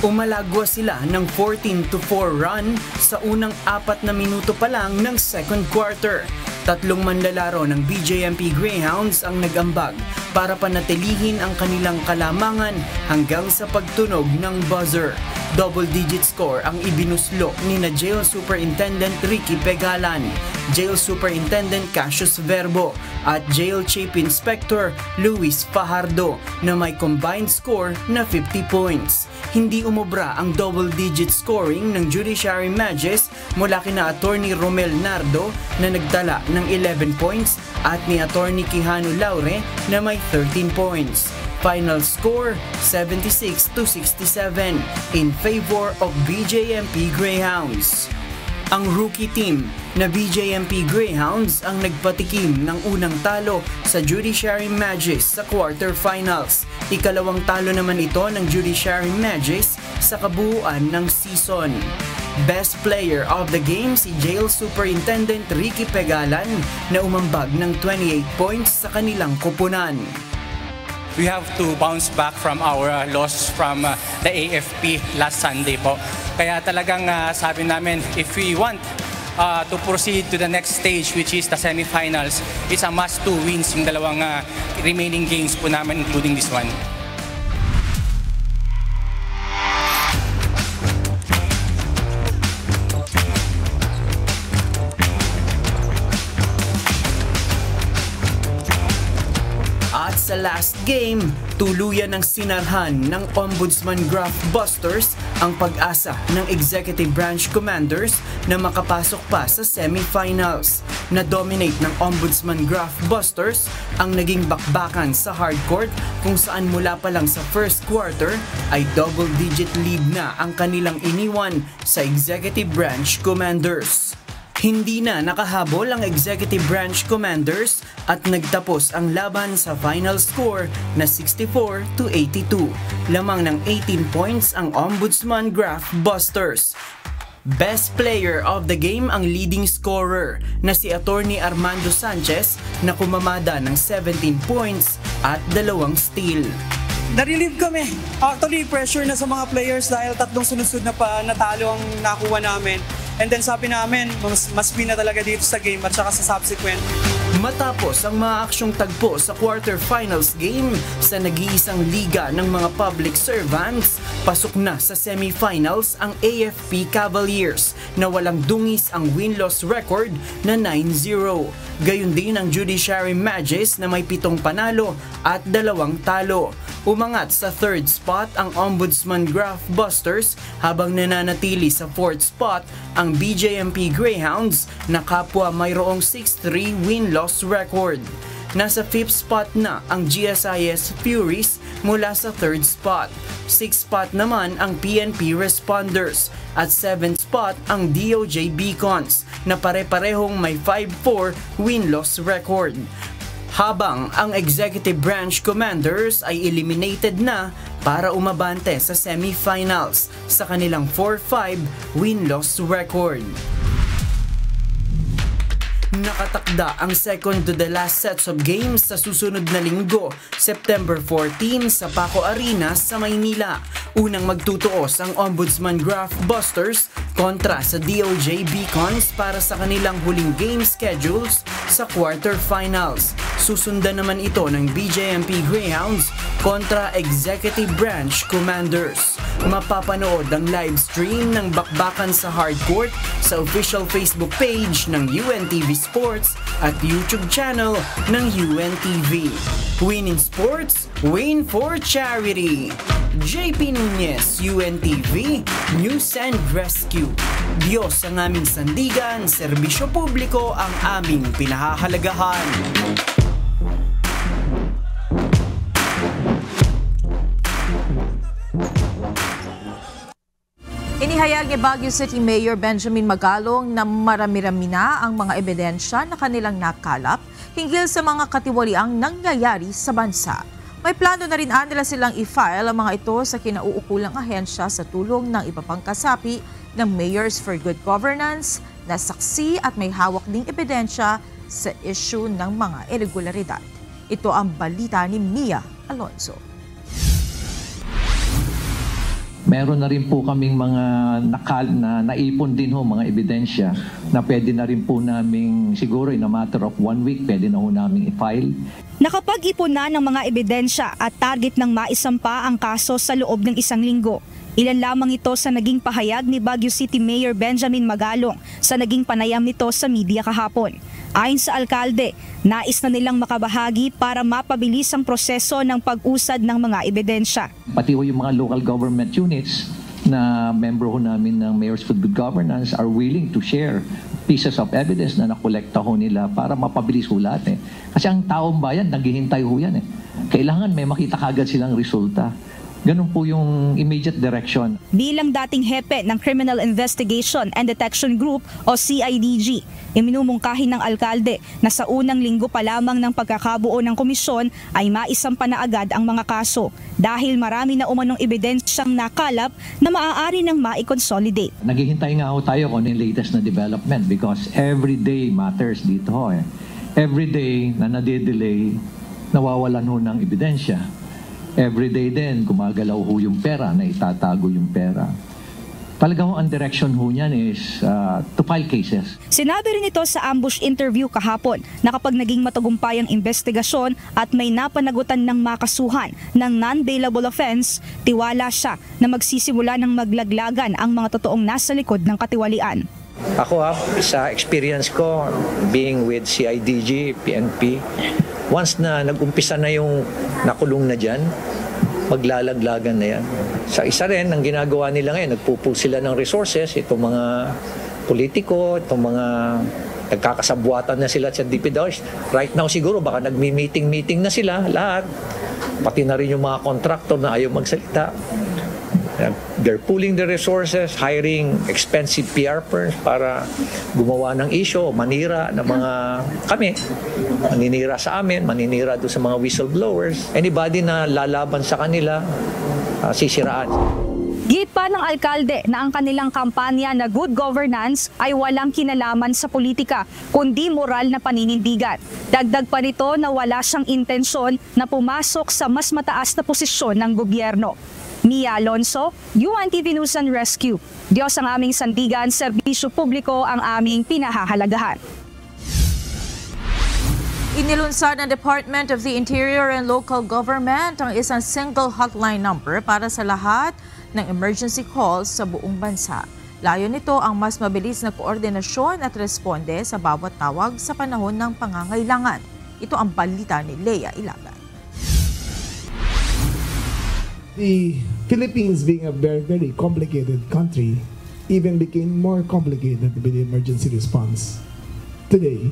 Speaker 16: Umalagwa sila ng 14-4 run sa unang 4 na minuto pa lang ng second quarter. 3 manlalaro ng BJMP Greyhounds ang nag-ambag para panatilihin ang kanilang kalamangan hanggang sa pagtunog ng buzzer. Double-digit score ang ibinuslo ni na Jail Superintendent Ricky Pegalan, Jail Superintendent Cassius Verbo at Jail Chief Inspector Luis Fajardo na may combined score na 50 points. Hindi umubra ang double-digit scoring ng Judiciary Mages mula kina Attorney Romel Nardo na nagtala ng 11 points at ni Attorney Quijano Laure na may 13 points. Final score, 76-67 in favor of BJMP Greyhounds. Ang rookie team na BJMP Greyhounds ang nagpatikim ng unang talo sa Judiciary Mages sa quarterfinals. Ikalawang talo naman ito ng Judiciary Mages sa kabuuan ng season. Best player of the game si Jail Superintendent Ricky Pegalan na umambag ng 28 points sa kanilang koponan.
Speaker 19: We have to bounce back from our loss from the AFP last Sunday po. Kaya talagang sabi namin, if we want to proceed to the next stage, which is the semifinals, it's a must to wins yung dalawang remaining games po namin, including this one.
Speaker 16: Sa last game, tuluyan ng sinarhan ng Ombudsman Graph Busters ang pag-asa ng Executive Branch Commanders na makapasok pa sa semifinals. Na-dominate ng Ombudsman Graph Busters ang naging bakbakan sa hardcourt kung saan mula pa lang sa first quarter ay double-digit lead na ang kanilang iniwan sa Executive Branch Commanders. Hindi na nakahabol ang Executive Branch Commanders at nagtapos ang laban sa final score na 64-82. Lamang ng 18 points ang Ombudsman Graph Busters. Best player of the game ang leading scorer na si Attorney Armando Sanchez na kumamada ng 17 points at 2 steal.
Speaker 21: Na-relieve kami. Actually, pressure na sa mga players dahil 3 sunod-sunod na pa natalo ang nakuha namin. And then sabi namin, mas win na talaga dito sa game at saka sa subsequent.
Speaker 16: Matapos ang mga aksyong tagpo sa quarterfinals game sa nag-iisang liga ng mga public servants, pasok na sa semifinals ang AFP Cavaliers na walang dungis ang win-loss record na 9-0. Gayon din ang Judiciary Magis na may 7 panalo at 2 talo. Umangat sa 3rd spot ang Ombudsman Graph Busters habang nananatili sa 4th spot ang BJMP Greyhounds na kapwa mayroong 6-3 win-loss record. Nasa 5th spot na ang GSIS Furies mula sa 3rd spot. 6th spot naman ang PNP Responders at 7th spot ang DOJ Beacons na pare-parehong may 5-4 win-loss record. Habang ang Executive Branch Commanders ay eliminated na para umabante sa semifinals sa kanilang 4-5 win-loss record. Nakatakda ang second to the last sets of games sa susunod na linggo, September 14 sa Paco Arena sa Maynila. Unang magtutuos ang Ombudsman Graph Busters kontra sa DOJ Beacons para sa kanilang huling game schedules sa quarterfinals. Susundan naman ito ng BJMP Greyhounds kontra Executive Branch Commanders. Mapapanood ang live stream ng bakbakan sa hardcourt sa official Facebook page ng UNTV Sports at YouTube channel ng UNTV. Win in sports, win for charity. JP Nunez, UNTV, News and Rescue. Diyos ang aming sandigan, serbisyo publiko ang aming pinahahalagahan.
Speaker 11: Inihayag ni Baguio City Mayor Benjamin Magalong na marami-rami na ang mga ebidensya na kanilang nakalap hinggil sa mga katiwaliang nangyayari sa bansa. May plano na rin nila silang i-file ang mga ito sa kinauukulang ahensya sa tulong ng iba pang kasapi ng Mayors for Good Governance na saksi at may hawak ding ebidensya sa issue ng mga irregularidad. Ito ang balita ni Mia Alonso.
Speaker 22: Meron na rin po kaming mga naipon din ho, mga ebidensya na pwede na rin po naming siguro in a matter of 1 week pwede na ho naming i-file.
Speaker 23: Nakapag-ipon na ng mga ebidensya at target ng maisampa ang kaso sa loob ng 1 linggo. Ilan lamang ito sa naging pahayag ni Baguio City Mayor Benjamin Magalong sa naging panayam nito sa media kahapon. Ayon sa alkalde, nais na nilang makabahagi para mapabilis ang proseso ng pag-usad ng mga ebidensya.
Speaker 22: Pati ho yung mga local government units na member ho namin ng Mayors for Good Governance are willing to share pieces of evidence na nakolekta ho nila para mapabilis ho lahat. Kasi ang taong bayan, naghihintay ho yan. Kailangan may makita kagad silang resulta. Ganun po yung immediate direction.
Speaker 23: Bilang dating hepe ng Criminal Investigation and Detection Group o CIDG, iminumungkahi ng alkalde na sa unang linggo pa lamang ng pagkakabuo ng komisyon ay maisampa na agad ang mga kaso dahil marami na umanong ebidensyang nakalap na maaari nang mai-consolidate.
Speaker 22: Naghihintay nga ho tayo kung ano yung latest na development because every day matters dito ho eh. Every day na nade-delay, nawawalan ho ng ebidensya. Every day din, gumagalaw ho yung pera, na itatago yung pera. Talagang ang direction ho niyan is to file cases.
Speaker 23: Sinabi rin ito sa ambush interview kahapon na kapag naging matagumpay ang investigasyon at may napanagutan ng makasuhan ng non-bailable offense, tiwala siya na magsisimula ng maglaglagan ang mga totoong nasa likod ng katiwalian.
Speaker 1: Ako sa experience ko, being with CIDG, PNP, once na nag-umpisa na yung nakulong na dyan, maglalaglagan na yan. Sa isa rin, ang ginagawa nila ngayon, nagpupul sila ng resources, itong mga politiko, itong mga nagkakasabuatan na sila sa DPWH. Right now siguro, baka nagmi-meeting na sila, lahat. Pati na rin yung mga contractor na ayaw magsalita. They're pooling the resources, hiring expensive PR firms para gumawa ng issue, manira ng mga kami, maninira sa amin, maninira doon sa mga whistleblowers. Anybody na lalaban sa kanila, sisiraan.
Speaker 23: Git pa ng alkalde na ang kanilang kampanya na good governance ay walang kinalaman sa politika, kundi moral na paninindigan. Dagdag pa nito na wala siyang intensyon na pumasok sa mas mataas na posisyon ng gobyerno. Mia Alonso, UNTV News and Rescue. Diyos ang aming sandigan, serbisyo publiko ang aming pinahahalagahan.
Speaker 11: Inilunsad ng Department of the Interior and Local Government ang isang single hotline number para sa lahat ng emergency calls sa buong bansa. Layo nito ang mas mabilis na koordinasyon at responde sa bawat tawag sa panahon ng pangangailangan. Ito ang balita ni Lea Ilagan.
Speaker 2: The Philippines, being a very, very complicated country, even became more complicated with the emergency response. Today,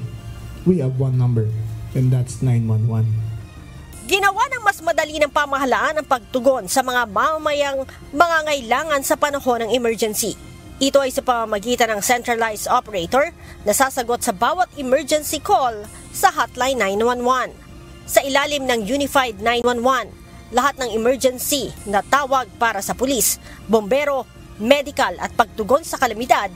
Speaker 2: we have one number, and that's 911.
Speaker 3: Ginawa ng mas madali ng pamahalaan ang pagtugon sa mga mamamayang mangangailangan sa panahon ng emergency. Ito ay sa pamamagitan ng centralized operator na sasagot sa bawat emergency call sa Hotline 911. Sa ilalim ng Unified 911, lahat ng emergency na tawag para sa pulis, bombero, medical at pagtugon sa kalamidad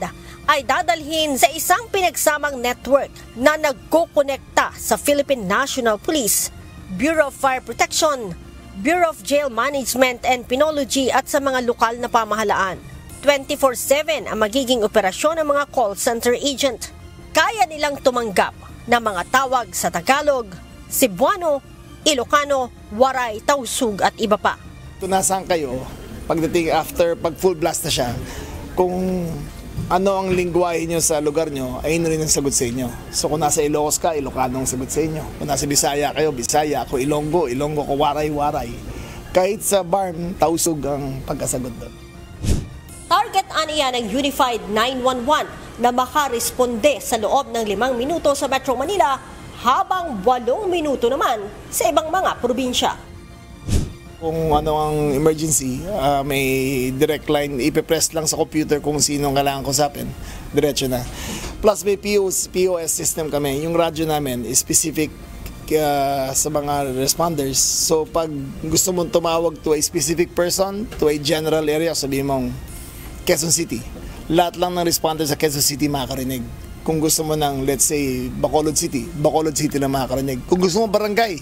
Speaker 3: ay dadalhin sa isang pinagsamang network na nagkokonekta sa Philippine National Police, Bureau of Fire Protection, Bureau of Jail Management and Penology at sa mga lokal na pamahalaan. 24/7 ang magiging operasyon ng mga call center agent. Kaya nilang tumanggap ng mga tawag sa Tagalog, Cebuano, Ilocano, Waray, Tausug at iba pa.
Speaker 4: Kung nasaan kayo, pagdating after, pag full blast na siya, kung ano ang lingwahe nyo sa lugar nyo, ay yun rin ang sagot sa inyo. So kung nasa Ilocos ka, Ilocano ang sagot sa inyo. Kung nasa Bisaya kayo, Bisaya. Kung Ilonggo ko, Waray. Kahit sa barn, Tausug ang pagkasagot doon.
Speaker 3: Target aniya ng Unified 911 na makaresponde sa loob ng 5 minuto sa Metro Manila, habang 8 minuto naman sa ibang mga probinsya.
Speaker 4: Kung ano ang emergency, may direct line, ipipress lang sa computer kung sino ang kailangan kusapin. Diretso na. Plus may POS system kami. Yung radyo namin is specific sa mga responders. So pag gusto mong tumawag to a specific person, to a general area, sabihin mong Quezon City, lahat lang ng responders sa Quezon City makakarinig. Kung gusto mo ng, let's say, Bacolod City lang makakarinig. Kung gusto mo barangay,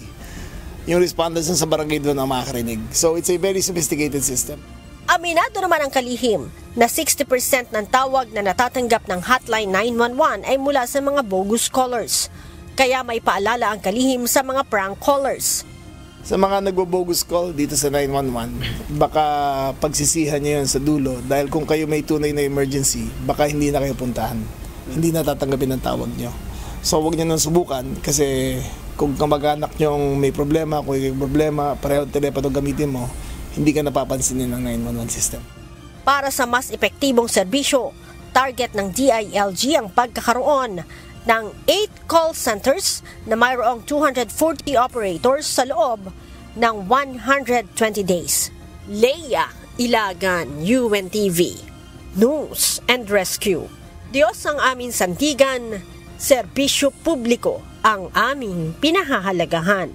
Speaker 4: yung responders sa barangay doon ang makakarinig. So it's a very sophisticated system.
Speaker 3: Aminado naman ang kalihim na 60% ng tawag na natatanggap ng Hotline 911 ay mula sa mga bogus callers. Kaya may paalala ang kalihim sa mga prank callers.
Speaker 4: Sa mga nagbo-bogus call dito sa 911, baka pagsisihan nyo yun sa dulo dahil kung kayo may tunay na emergency, baka hindi na kayo puntahan. Hindi na tatanggapin ang tawag nyo. So huwag nyo nang subukan kasi kung kamag-anak nyo may problema, kung may problema, pareho telepono gamitin mo, hindi ka napapansinin ng 911 system.
Speaker 3: Para sa mas epektibong serbisyo, target ng DILG ang pagkakaroon ng 8 call centers na mayroong 240 operators sa loob ng 120 days. Leia Ilagan, UNTV, News and Rescue. Diyos ang aming sandigan, serbisyo publiko ang aming pinahahalagahan.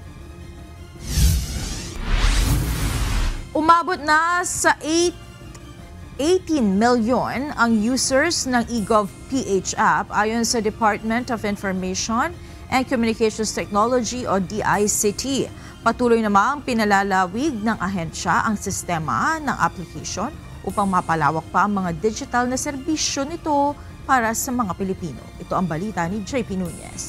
Speaker 11: Umabot na sa 18 million ang users ng eGov.ph app ayon sa Department of Information and Communications Technology o DICT. Patuloy namang pinalalawig ng ahensya ang sistema ng application upang mapalawak pa ang mga digital na serbisyo nito para sa mga Pilipino. Ito ang balita ni JP Nunez.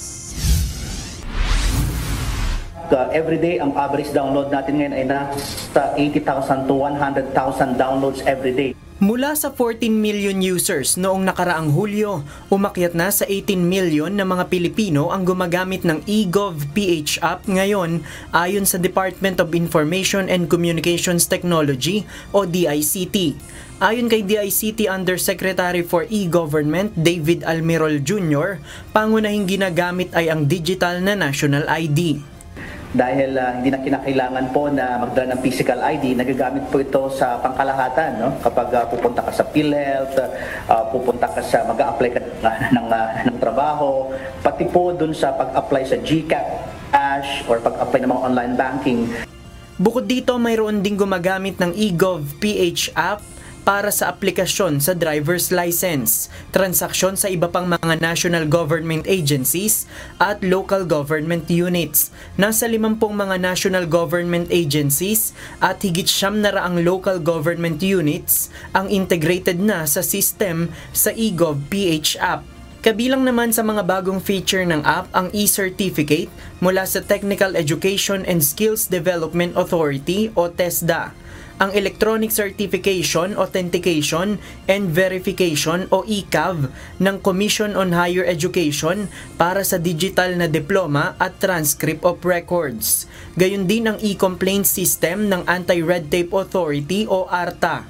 Speaker 5: Everyday, ang average download natin ngayon ay nasa 80,000 to 100,000 downloads everyday.
Speaker 16: Mula sa 14 million users noong nakaraang Hulyo, umakyat na sa 18 million na mga Pilipino ang gumagamit ng eGov.ph app ngayon ayon sa Department of Information and Communications Technology o DICT. Ayon kay DICT Undersecretary for E-Government David Almirol Jr., pangunahing ginagamit ay ang digital na national ID.
Speaker 5: Dahil hindi na kinakailangan po na magdala ng physical ID, nagagamit po ito sa pangkalahatan. No? Kapag pupunta ka sa PhilHealth, pupunta ka sa mag-a-apply ka ng trabaho, pati po dun sa pag-apply sa GCash or pag-apply ng mga online banking.
Speaker 16: Bukod dito, mayroon ding gumagamit ng eGov.ph app para sa aplikasyon sa driver's license, transaksyon sa iba pang mga national government agencies at local government units. Nasa 50 mga national government agencies at higit 700 local government units ang integrated na sa system sa eGov.ph app. Kabilang naman sa mga bagong feature ng app ang e-certificate mula sa Technical Education and Skills Development Authority o TESDA, ang Electronic Certification, Authentication, and Verification o ECAV ng Commission on Higher Education para sa digital na diploma at transcript of records. Gayon din ang e-complaint system ng Anti-Red Tape Authority o ARTA,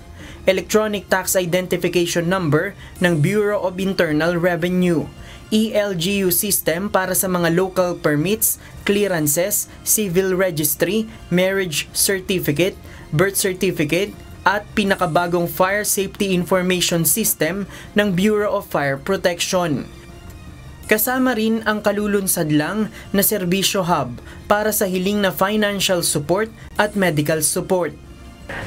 Speaker 16: Electronic Tax Identification Number ng Bureau of Internal Revenue, ELGU system para sa mga local permits, clearances, civil registry, marriage certificate, birth certificate, at pinakabagong Fire Safety Information System ng Bureau of Fire Protection. Kasama rin ang kalulunsad lang na serbisyo hub para sa hiling na financial support at medical support.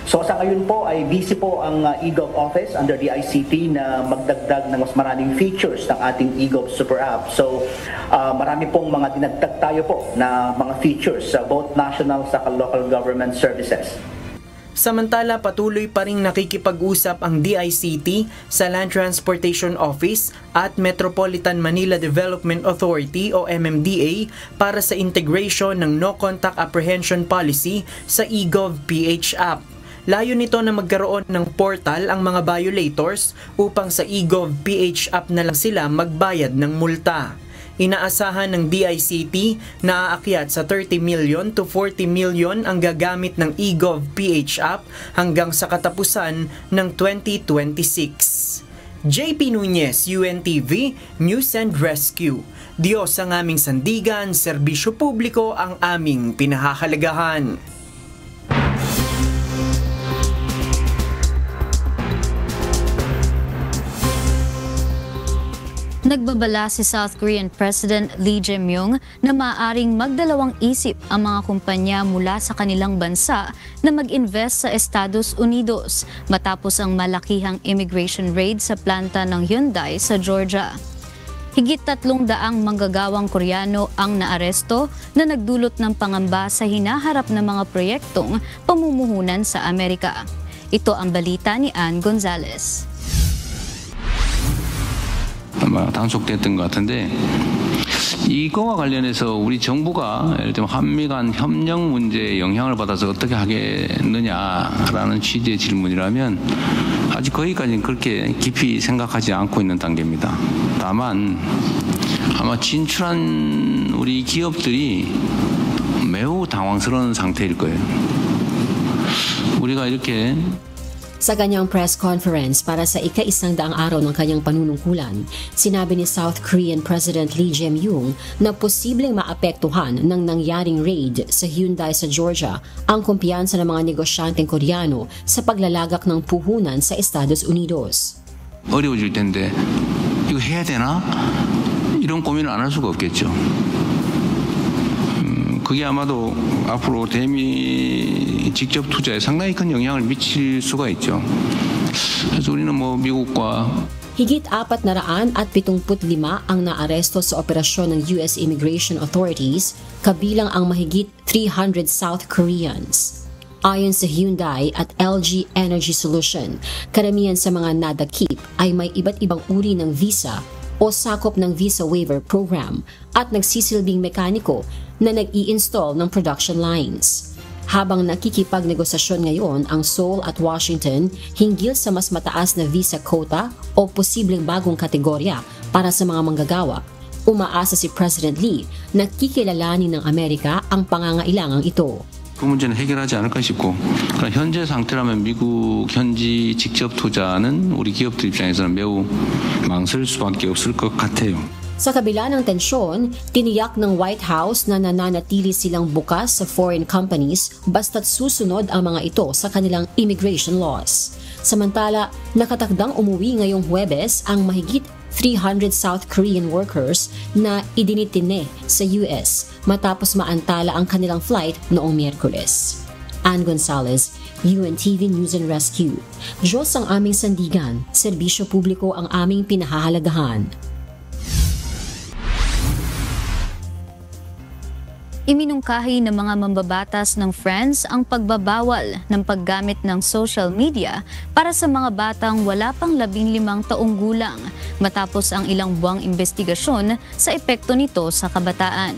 Speaker 5: So sa ngayon po ay busy po ang eGov office under the ICT na magdagdag ng mas maraming features ng ating eGov Super App. So marami pong mga dinagdag tayo po na mga features sa both national sa local government services.
Speaker 16: Samantala, patuloy pa ring nakikipag-usap ang DICT sa Land Transportation Office at Metropolitan Manila Development Authority o MMDA para sa integration ng No Contact Apprehension Policy sa eGov.ph app. Layo nito na magkaroon ng portal ang mga violators upang sa eGov.ph app na lang sila magbayad ng multa. Inaasahan ng DICT na aakyat sa 30 million to 40 million ang gagamit ng eGov.ph app hanggang sa katapusan ng 2026. JP Nunez, UNTV, News and Rescue. Diyos ang aming sandigan, serbisyo publiko ang aming pinahahalagahan.
Speaker 6: Nagbabala si South Korean President Lee Jae-myung na maaaring magdalawang isip ang mga kumpanya mula sa kanilang bansa na mag-invest sa Estados Unidos matapos ang malakihang immigration raid sa planta ng Hyundai sa Georgia. Higit 300 manggagawang Koreano ang naaresto na nagdulot ng pangamba sa hinaharap na mga proyektong pamumuhunan sa Amerika. Ito ang balita ni Ann Gonzalez.
Speaker 7: 아마 단속됐던 것 같은데 이거와 관련해서 우리 정부가 예를 들면 한미 간 협력 문제에 영향을 받아서 어떻게 하겠느냐라는 취지의 질문이라면 아직 거기까지는 그렇게 깊이 생각하지 않고 있는 단계입니다. 다만 아마 진출한 우리 기업들이 매우 당황스러운 상태일 거예요. 우리가 이렇게
Speaker 8: Sa kanyang press conference para sa ika-100 araw ng kanyang panunungkulan, sinabi ni South Korean President Lee Jae-myung na posibleng maapektuhan ng nangyaring raid sa Hyundai sa Georgia ang kumpiyansa ng mga negosyanteng Koreano sa paglalagak ng puhunan sa Estados Unidos.
Speaker 7: 어려워질 텐데 이거 해야 되나? 이런 고민을 안 할 수가 없겠죠. 그게 아마도 앞으로 대미 직접 투자에 상당히 큰 영향을 미칠 수가 있죠. 그래서 우리는 미국과
Speaker 8: Higit 475 ang naaresto sa operasyon ng US Immigration Authorities, kabilang ang mahigit 300 South Koreans. Ayon sa Hyundai at LG Energy Solution, karamihan sa mga nadakip ay may iba't ibang uri ng visa o sakop ng visa waiver program at nagsisilbing mekaniko na nag-i-install ng production lines. Habang nakikipagnegosasyon ngayon ang Seoul at Washington hinggil sa mas mataas na visa quota o posibleng bagong kategorya para sa mga manggagawa, umaasa si President Lee na kikilalanin ng Amerika ang pangangailangang ito.
Speaker 7: 그 문제는 해결하지 않을까 싶고 현재 상태라면 미국 현지 직접 투자는 우리 기업들 입장에서는 매우 망설 수밖에 없을 것 같아요.
Speaker 8: Sa kabila ng tensyon, tiniyak ng White House na nananatili silang bukas sa foreign companies basta't susunod ang mga ito sa kanilang immigration laws. Samantala, nakatakdang umuwi ngayong Huwebes ang mahigit 300 South Korean workers na idinitine sa US matapos maantala ang kanilang flight noong Miyerkules. Ann Gonzalez, UNTV News and Rescue. Diyos ang aming sandigan, serbisyo publiko ang aming pinahahalagahan.
Speaker 6: Iminungkahi ng mga mambabatas ng Friends ang pagbabawal ng paggamit ng social media para sa mga batang wala pang 15 taong gulang matapos ang ilang buwang investigasyon sa epekto nito sa kabataan.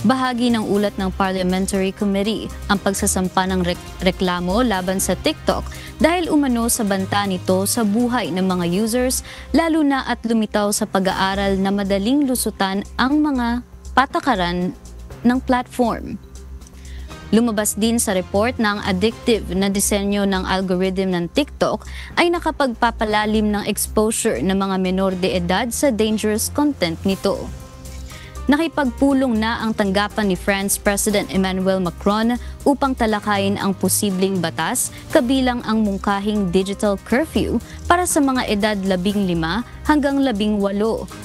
Speaker 6: Bahagi ng ulat ng Parliamentary Committee ang pagsasampa ng reklamo laban sa TikTok dahil umano sa banta nito sa buhay ng mga users lalo na at lumitaw sa pag-aaral na madaling lusutan ang mga patakaran ng platform. Lumabas din sa report na ang addictive na disenyo ng algorithm ng TikTok ay nakapagpapalalim ng exposure ng mga menor de edad sa dangerous content nito. Nakipagpulong na ang tanggapan ni France President Emmanuel Macron upang talakayin ang posibleng batas kabilang ang mungkahing digital curfew para sa mga edad 15 hanggang 18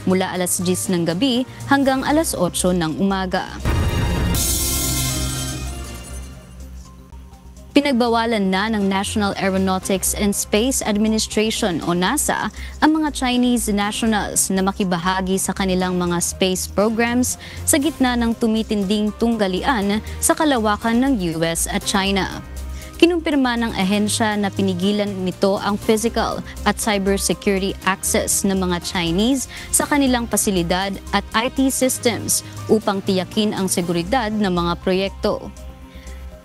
Speaker 6: mula alas 10 ng gabi hanggang alas 8 ng umaga. Pinagbawalan na ng National Aeronautics and Space Administration o NASA ang mga Chinese nationals na makibahagi sa kanilang mga space programs sa gitna ng tumitinding tunggalian sa kalawakan ng US at China. Kinumpirma ng ahensya na pinigilan nito ang physical at cybersecurity access ng mga Chinese sa kanilang pasilidad at IT systems upang tiyakin ang seguridad ng mga proyekto.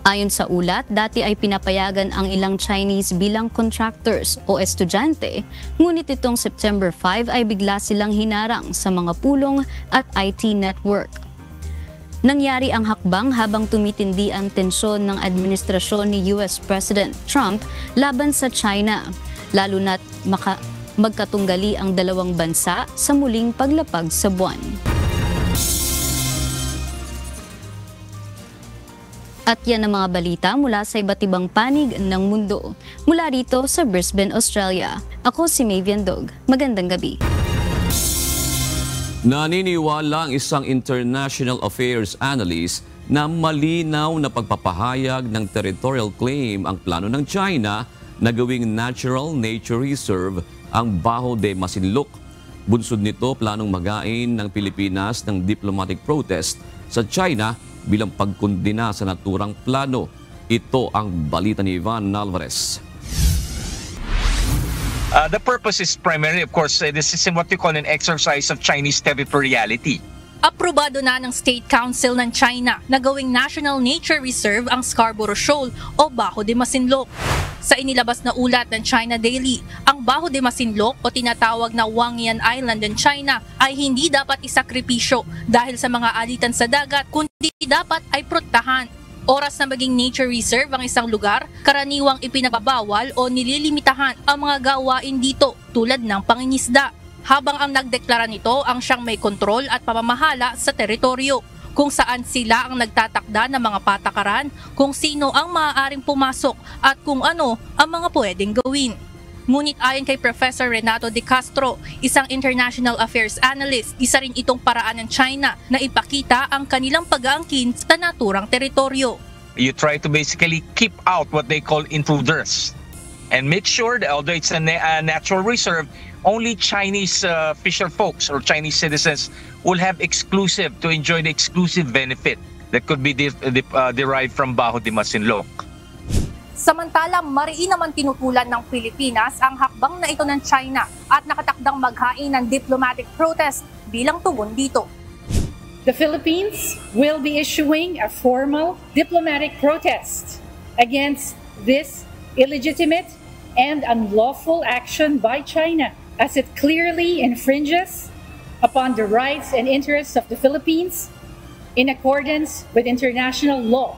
Speaker 6: Ayon sa ulat, dati ay pinapayagan ang ilang Chinese bilang contractors o estudyante, ngunit itong September 5 ay bigla silang hinarang sa mga pulong at IT network. Nangyari ang hakbang habang tumitindi ang tensyon ng administrasyon ni US President Trump laban sa China, lalo na't magkatunggali ang dalawang bansa sa muling paglapag sa buwan. At yan ang mga balita mula sa iba't ibang panig ng mundo. Mula rito sa Brisbane, Australia. Ako si Mavian Dog. Magandang gabi.
Speaker 10: Naniniwala ang isang international affairs analyst na malinaw na pagpapahayag ng territorial claim ang plano ng China na gawing natural nature reserve ang Bajo de Masinloc. Bunsod nito, planong magain ng Pilipinas ng diplomatic protest sa China bilang pagkondena sa naturang plano. Ito ang balita ni Ivan Alvarez.
Speaker 12: The purpose is primarily, of course, this is what we call an exercise of Chinese territoriality.
Speaker 24: Aprobado na ng State Council ng China na gawing National Nature Reserve ang Scarborough Shoal o Bajo de Masinloc. Sa inilabas na ulat ng China Daily, ang Bajo de Masinloc o tinatawag na Wangyan Island ng China ay hindi dapat isakripisyo dahil sa mga alitan sa dagat kundi dapat ay protektahan. Oras na maging nature reserve ang isang lugar, karaniwang ipinagbabawal o nililimitahan ang mga gawain dito tulad ng pangingisda. Habang ang nagdeklara nito ang siyang may kontrol at pamamahala sa teritoryo, kung saan sila ang nagtatakda ng mga patakaran, kung sino ang maaaring pumasok at kung ano ang mga pwedeng gawin. Ngunit ayon kay Professor Renato De Castro, isang international affairs analyst, isa rin itong paraan ng China na ipakita ang kanilang pag-aangkin sa naturang teritoryo.
Speaker 12: You try to basically keep out what they call intruders and make sure that although it's a natural reserve, only Chinese fisher folks or Chinese citizens will have to enjoy the exclusive benefit that could be derived from Bajo de Masinloc.
Speaker 24: Samantala, mariin naman tinutulan ng Pilipinas ang hakbang na ito ng China at nakatakdang maghain ng diplomatic protest bilang tugon dito.
Speaker 9: The Philippines will be issuing a formal diplomatic protest against this illegitimate and unlawful action by China, as it clearly infringes upon the rights and interests of the Philippines in accordance with international law.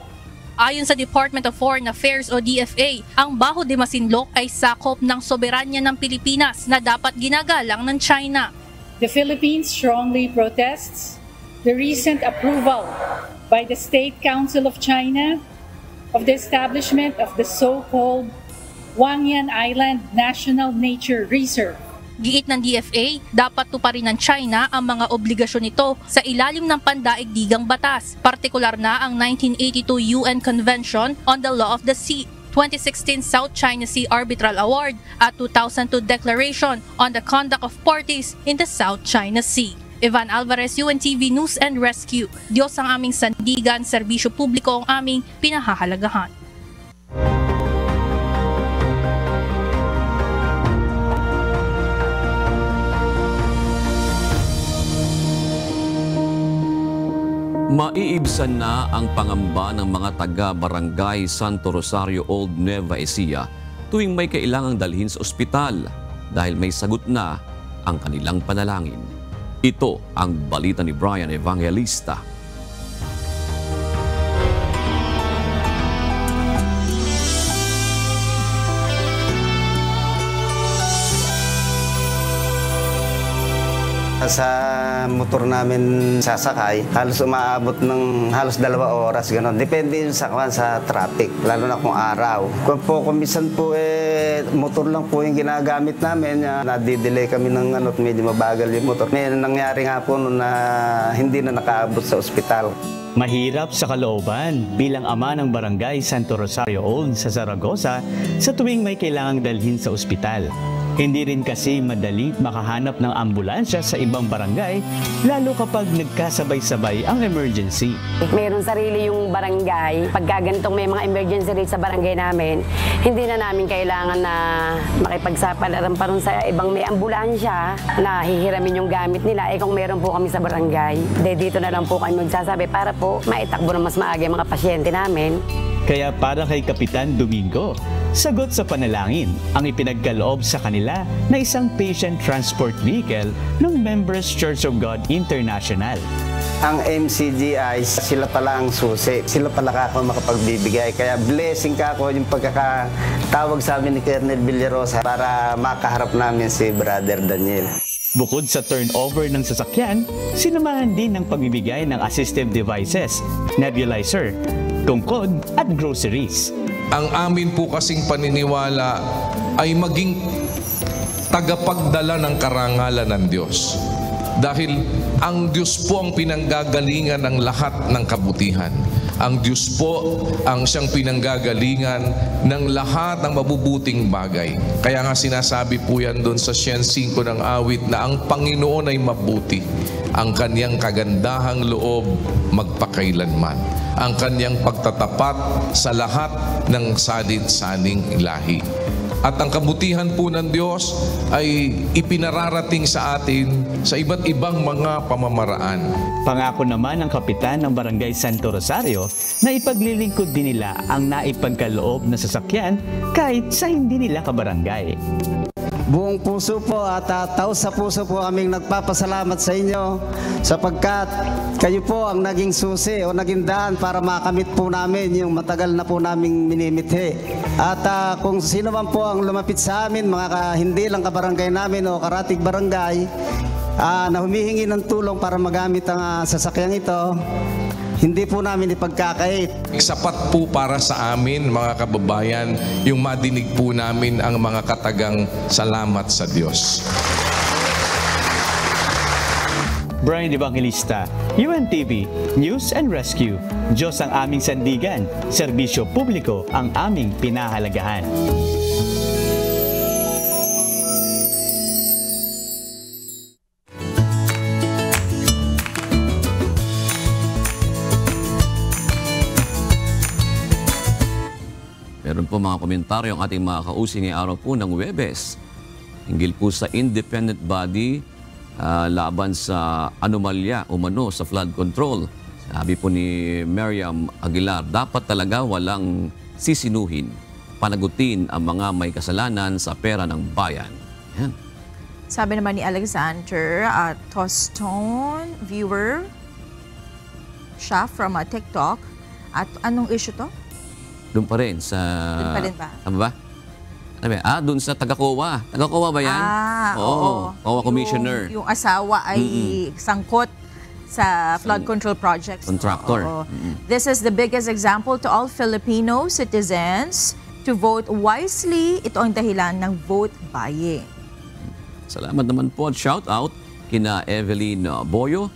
Speaker 24: Ayon sa Department of Foreign Affairs o DFA, ang Bajo de Masinloc ay sakop ng soberanya ng Pilipinas na dapat ginagalang ng China.
Speaker 9: The Philippines strongly protests the recent approval by the State Council of China of the establishment of the so-called Huangyan Island National Nature Reserve.
Speaker 24: Giit ng DFA, dapat tuparin ng China ang mga obligasyon nito sa ilalim ng pandaigdigang batas, partikular na ang 1982 UN Convention on the Law of the Sea, 2016 South China Sea Arbitral Award at 2002 Declaration on the Conduct of Parties in the South China Sea. Ivan Alvarez, UNTV News and Rescue. Diyos ang aming sandigan, serbisyo publiko ang aming pinahahalagahan.
Speaker 10: Maiibsan na ang pangamba ng mga taga-barangay Santo Rosario Old Nueva Ecija tuwing may kailangang dalhin sa ospital dahil may sagot na ang kanilang panalangin. Ito ang balita ni Brian Evangelista.
Speaker 13: Sa motor namin sasakay, halos umaabot ng halos 2 oras, gano'n. Depende yun sa traffic, lalo na kung araw. Kung minsan po, motor lang po yung ginagamit namin. Nadidelay kami ng medyo mabagal yung motor. May nangyari nga po na hindi na nakaabot sa ospital.
Speaker 17: Mahirap sa kalooban bilang ama ng barangay Santo Rosario Old sa Zaragoza sa tuwing may kailangang dalhin sa ospital. Hindi rin kasi madali makahanap ng ambulansya sa ibang barangay, lalo kapag nagkasabay-sabay ang emergency.
Speaker 18: Mayroon sarili yung barangay. Pagka ganitong may mga emergency rate sa barangay namin, hindi na namin kailangan na makipagsapalaran pa rin sa ibang may ambulansya na hihiramin yung gamit nila. Kung meron po kami sa barangay, dito na lang po kami magsasabi para po maitakbo na mas maaga yung mga pasyente namin.
Speaker 17: Kaya para kay Kapitan Domingo, sagot sa panalangin ang ipinagkaloob sa kanila na isang patient transport vehicle ng Members Church of God International.
Speaker 13: Ang MCGI, sila pala ang susi. Sila pala ako makapagbibigay. Kaya blessing ka ako yung pagkakatawag sa amin ni Colonel Villarosa para makaharap namin si Brother Daniel.
Speaker 17: Bukod sa turnover ng sasakyan, sinamahan din ng pagbibigay ng assistive devices, nebulizer, tungkod at groceries.
Speaker 25: Ang amin po kasing paniniwala ay maging tagapagdala ng karangalan ng Diyos. Dahil ang Diyos po ang pinanggagalingan ng lahat ng kabutihan. Ang Diyos po ang siyang pinanggagalingan ng lahat ng mabubuting bagay. Kaya nga sinasabi po yan doon sa Siyens 5 ng awit na ang Panginoon ay mabuti. Ang kanyang kagandahang loob magpakailanman. Ang kanyang pagtatapat sa lahat ng sadit-saning lahi. At ang kabutihan po ng Diyos ay ipinararating sa atin sa iba't ibang mga pamamaraan.
Speaker 17: Pangako naman ng kapitan ng Barangay Santo Rosario na ipaglilingkod din nila ang naipagkaloob na sasakyan kahit sa hindi nila kabarangay.
Speaker 13: buong puso po at taos sa puso po aming nagpapasalamat sa inyo sapagkat kayo po ang naging susi o naging daan para makamit po namin yung matagal na po naming minimithi. At kung sino man po ang lumapit sa amin, mga hindi lang kabarangay namin o karatig barangay, na humihingi ng tulong para magamit ang sasakyang ito, hindi po namin ipagkakait.
Speaker 25: Sapat po para sa amin, mga kababayan, yung madinig po namin ang mga katagang salamat sa Diyos.
Speaker 17: Brian Evangelista, UNTV, News and Rescue. Diyos ang aming sandigan, serbisyo publiko ang aming pinahalagahan.
Speaker 10: Meron po mga komentaryo ang ating mga kausing ngayong araw po ng Huwebes. Hinggil po sa independent body laban sa anomalya umano sa flood control. Sabi po ni Miriam Aguilar, dapat talaga walang sisinuhin, panagutin ang mga may kasalanan sa pera ng bayan. Yan.
Speaker 11: Sabi naman ni Alexander Tostone, viewer siya from TikTok. At anong issue to?
Speaker 10: Doon pa rin sa...
Speaker 11: Doon pa rin ba?
Speaker 10: Ano ba? Doon sa taga-COA. Taga-COA ba yan? Oo. COA Commissioner.
Speaker 11: Yung asawa ay sangkot sa flood control projects.
Speaker 10: Contractor.
Speaker 11: This is the biggest example to all Filipino citizens to vote wisely. Ito ang dahilan ng vote buying.
Speaker 10: Salamat naman po at shout out kina Evelyn Boyo,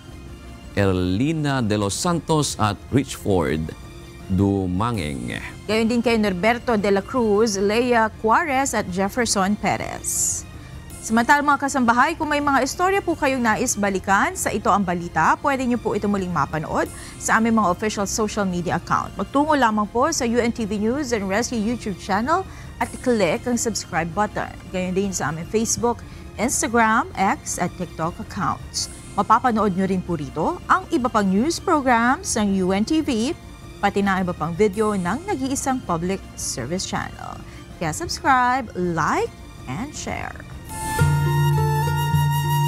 Speaker 10: Erlina de los Santos at Richford Dumangeng.
Speaker 11: Gayon din kay Norberto de la Cruz, Leia Juarez at Jefferson Perez. Samantala mga kasambahay, kung may mga istorya po kayong nais balikan sa Ito ang Balita, pwede niyo po ito muling mapanood sa aming mga official social media account. Magtungo lamang po sa UNTV News and Rescue YouTube channel at click ang subscribe button. Gayon din sa aming Facebook, Instagram, X at TikTok accounts. Mapapanood nyo rin po rito ang iba pang news programs ng UNTV, pati na iba pang video ng nag-iisang public service channel. Kaya subscribe, like, and share.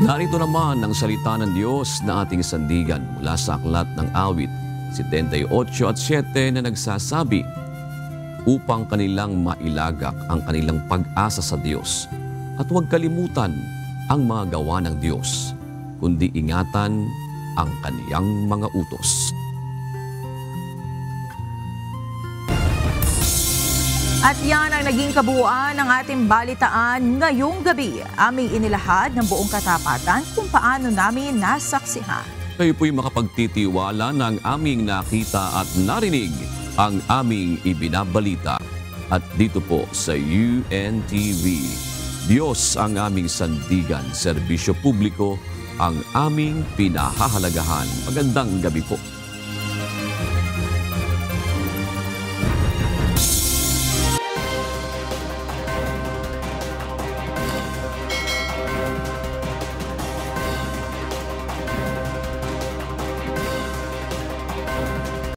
Speaker 10: Narito naman ang salita ng Diyos na ating sandigan mula sa Aklat ng Awit 78 at 7 na nagsasabi, upang kanilang mailagak ang kanilang pag-asa sa Diyos at huwag kalimutan ang mga gawa ng Diyos, kundi ingatan ang kaniyang mga utos.
Speaker 11: At yan ang naging kabuuan ng ating balitaan ngayong gabi. Aming inilahad ng buong katapatan kung paano namin nasaksihan.
Speaker 10: Kayo po'y makapagtitiwala ng aming nakita at narinig ang aming ibinabalita. At dito po sa UNTV, Diyos ang aming sandigan, serbisyo publiko ang aming pinahahalagahan. Magandang gabi po.